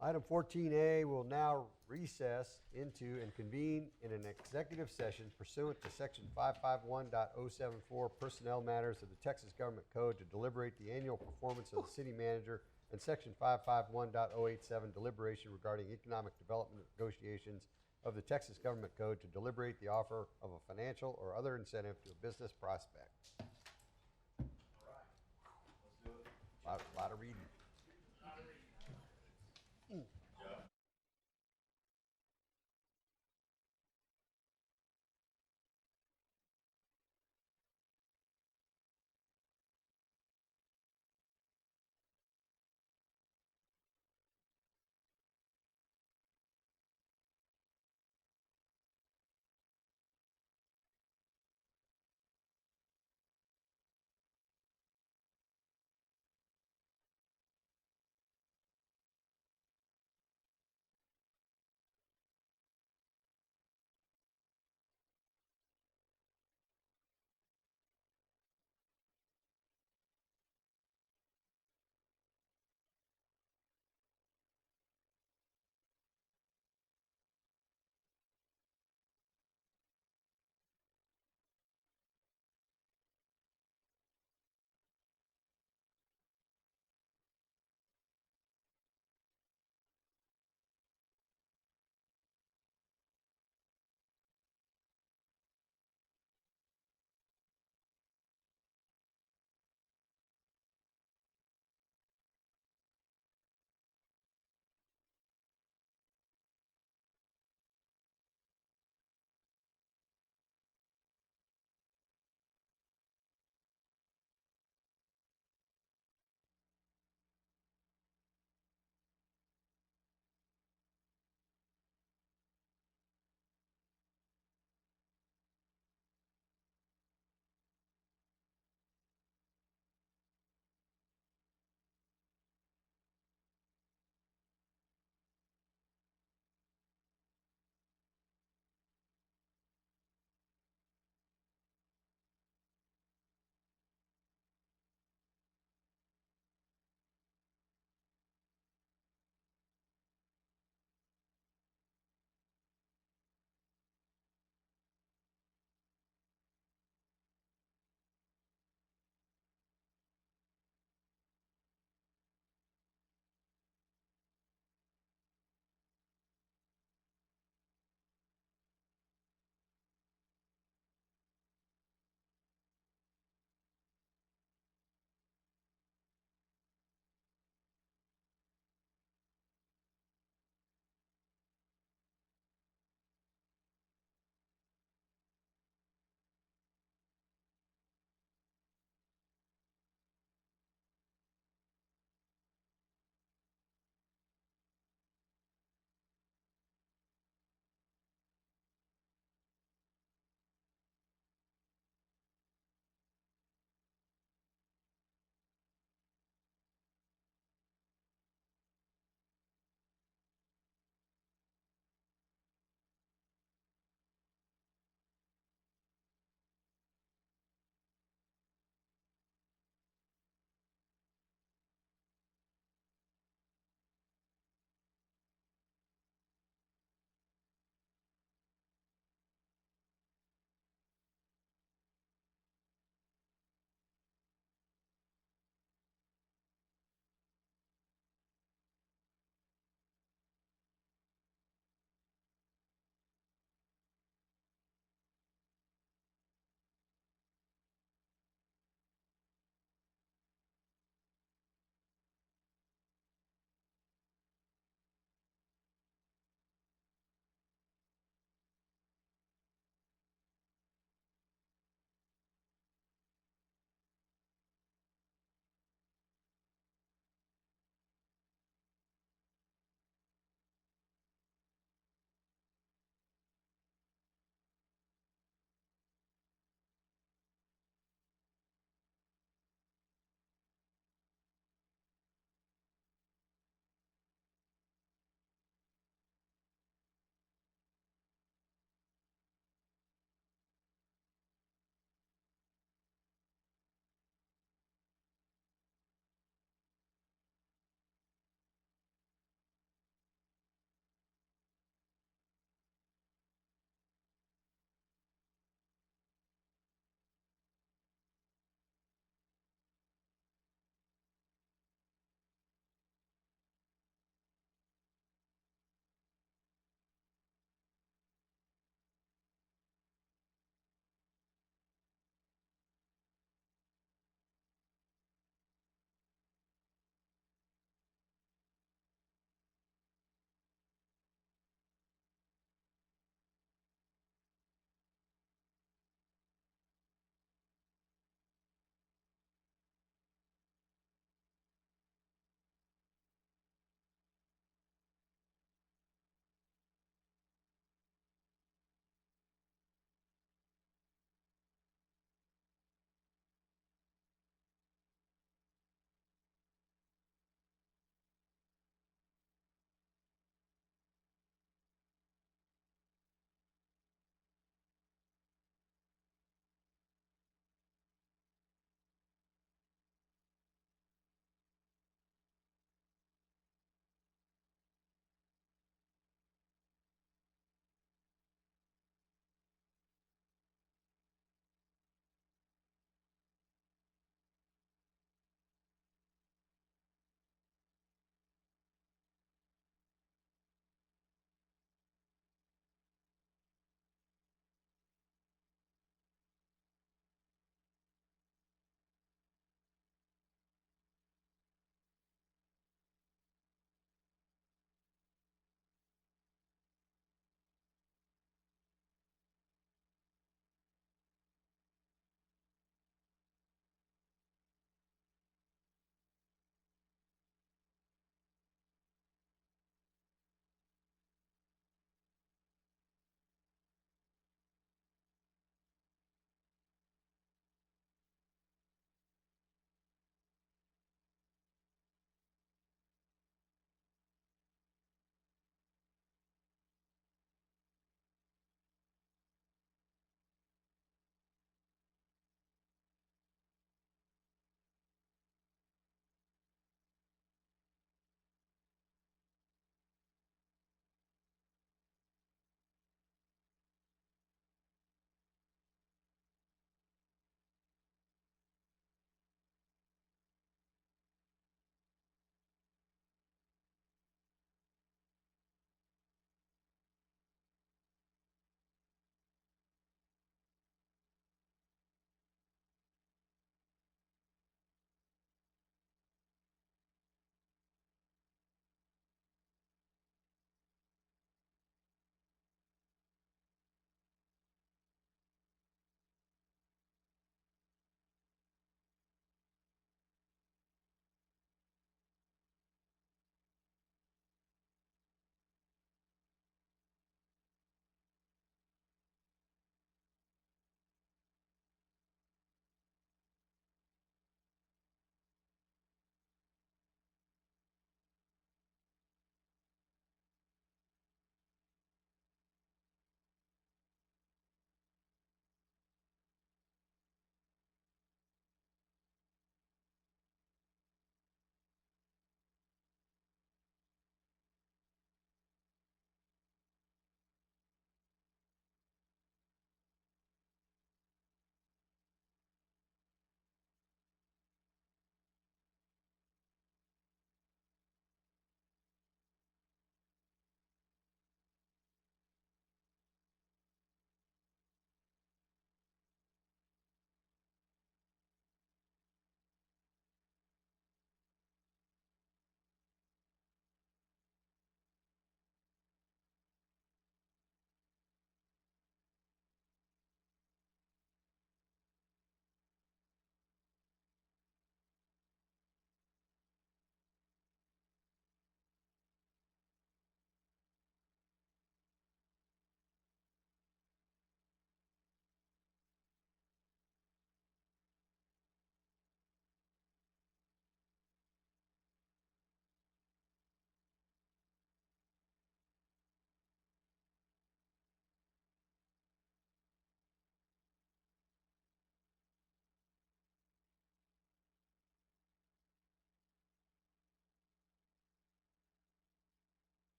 Item 14A will now recess into and convene in an executive session pursuant to Section 551.074 Personnel Matters of the Texas Government Code to deliberate the annual performance of the city manager and Section 551.087 deliberation regarding economic development negotiations of the Texas Government Code to deliberate the offer of a financial or other incentive to a business prospect. All right. Let's do it. A lot of reading.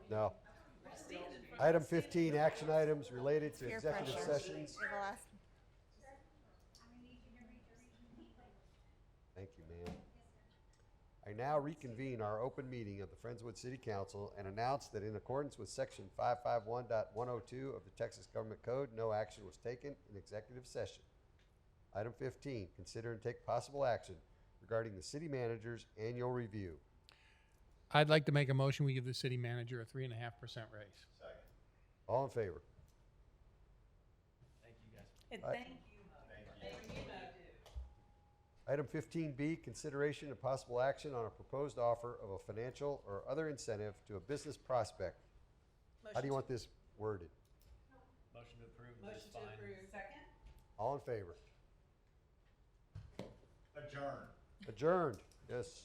No. Item 15, action items related to Peer executive pressure. sessions. You're the last. Thank you, ma'am. I now reconvene our open meeting of the Friendswood City Council and announce that in accordance with section 551.102 of the Texas Government Code, no action was taken in executive session. Item 15, consider and take possible action regarding the city manager's annual review. I'd like to make a motion, we give the city manager a 3.5% raise. All in favor? Thank you, guys. And Aye. thank you, Mo. Item 15B, consideration and possible action on a proposed offer of a financial or other incentive to a business prospect. How do you want this worded? Motion to approve. Motion to approve. Second? All in favor? Adjourn. Adjourned. Yes.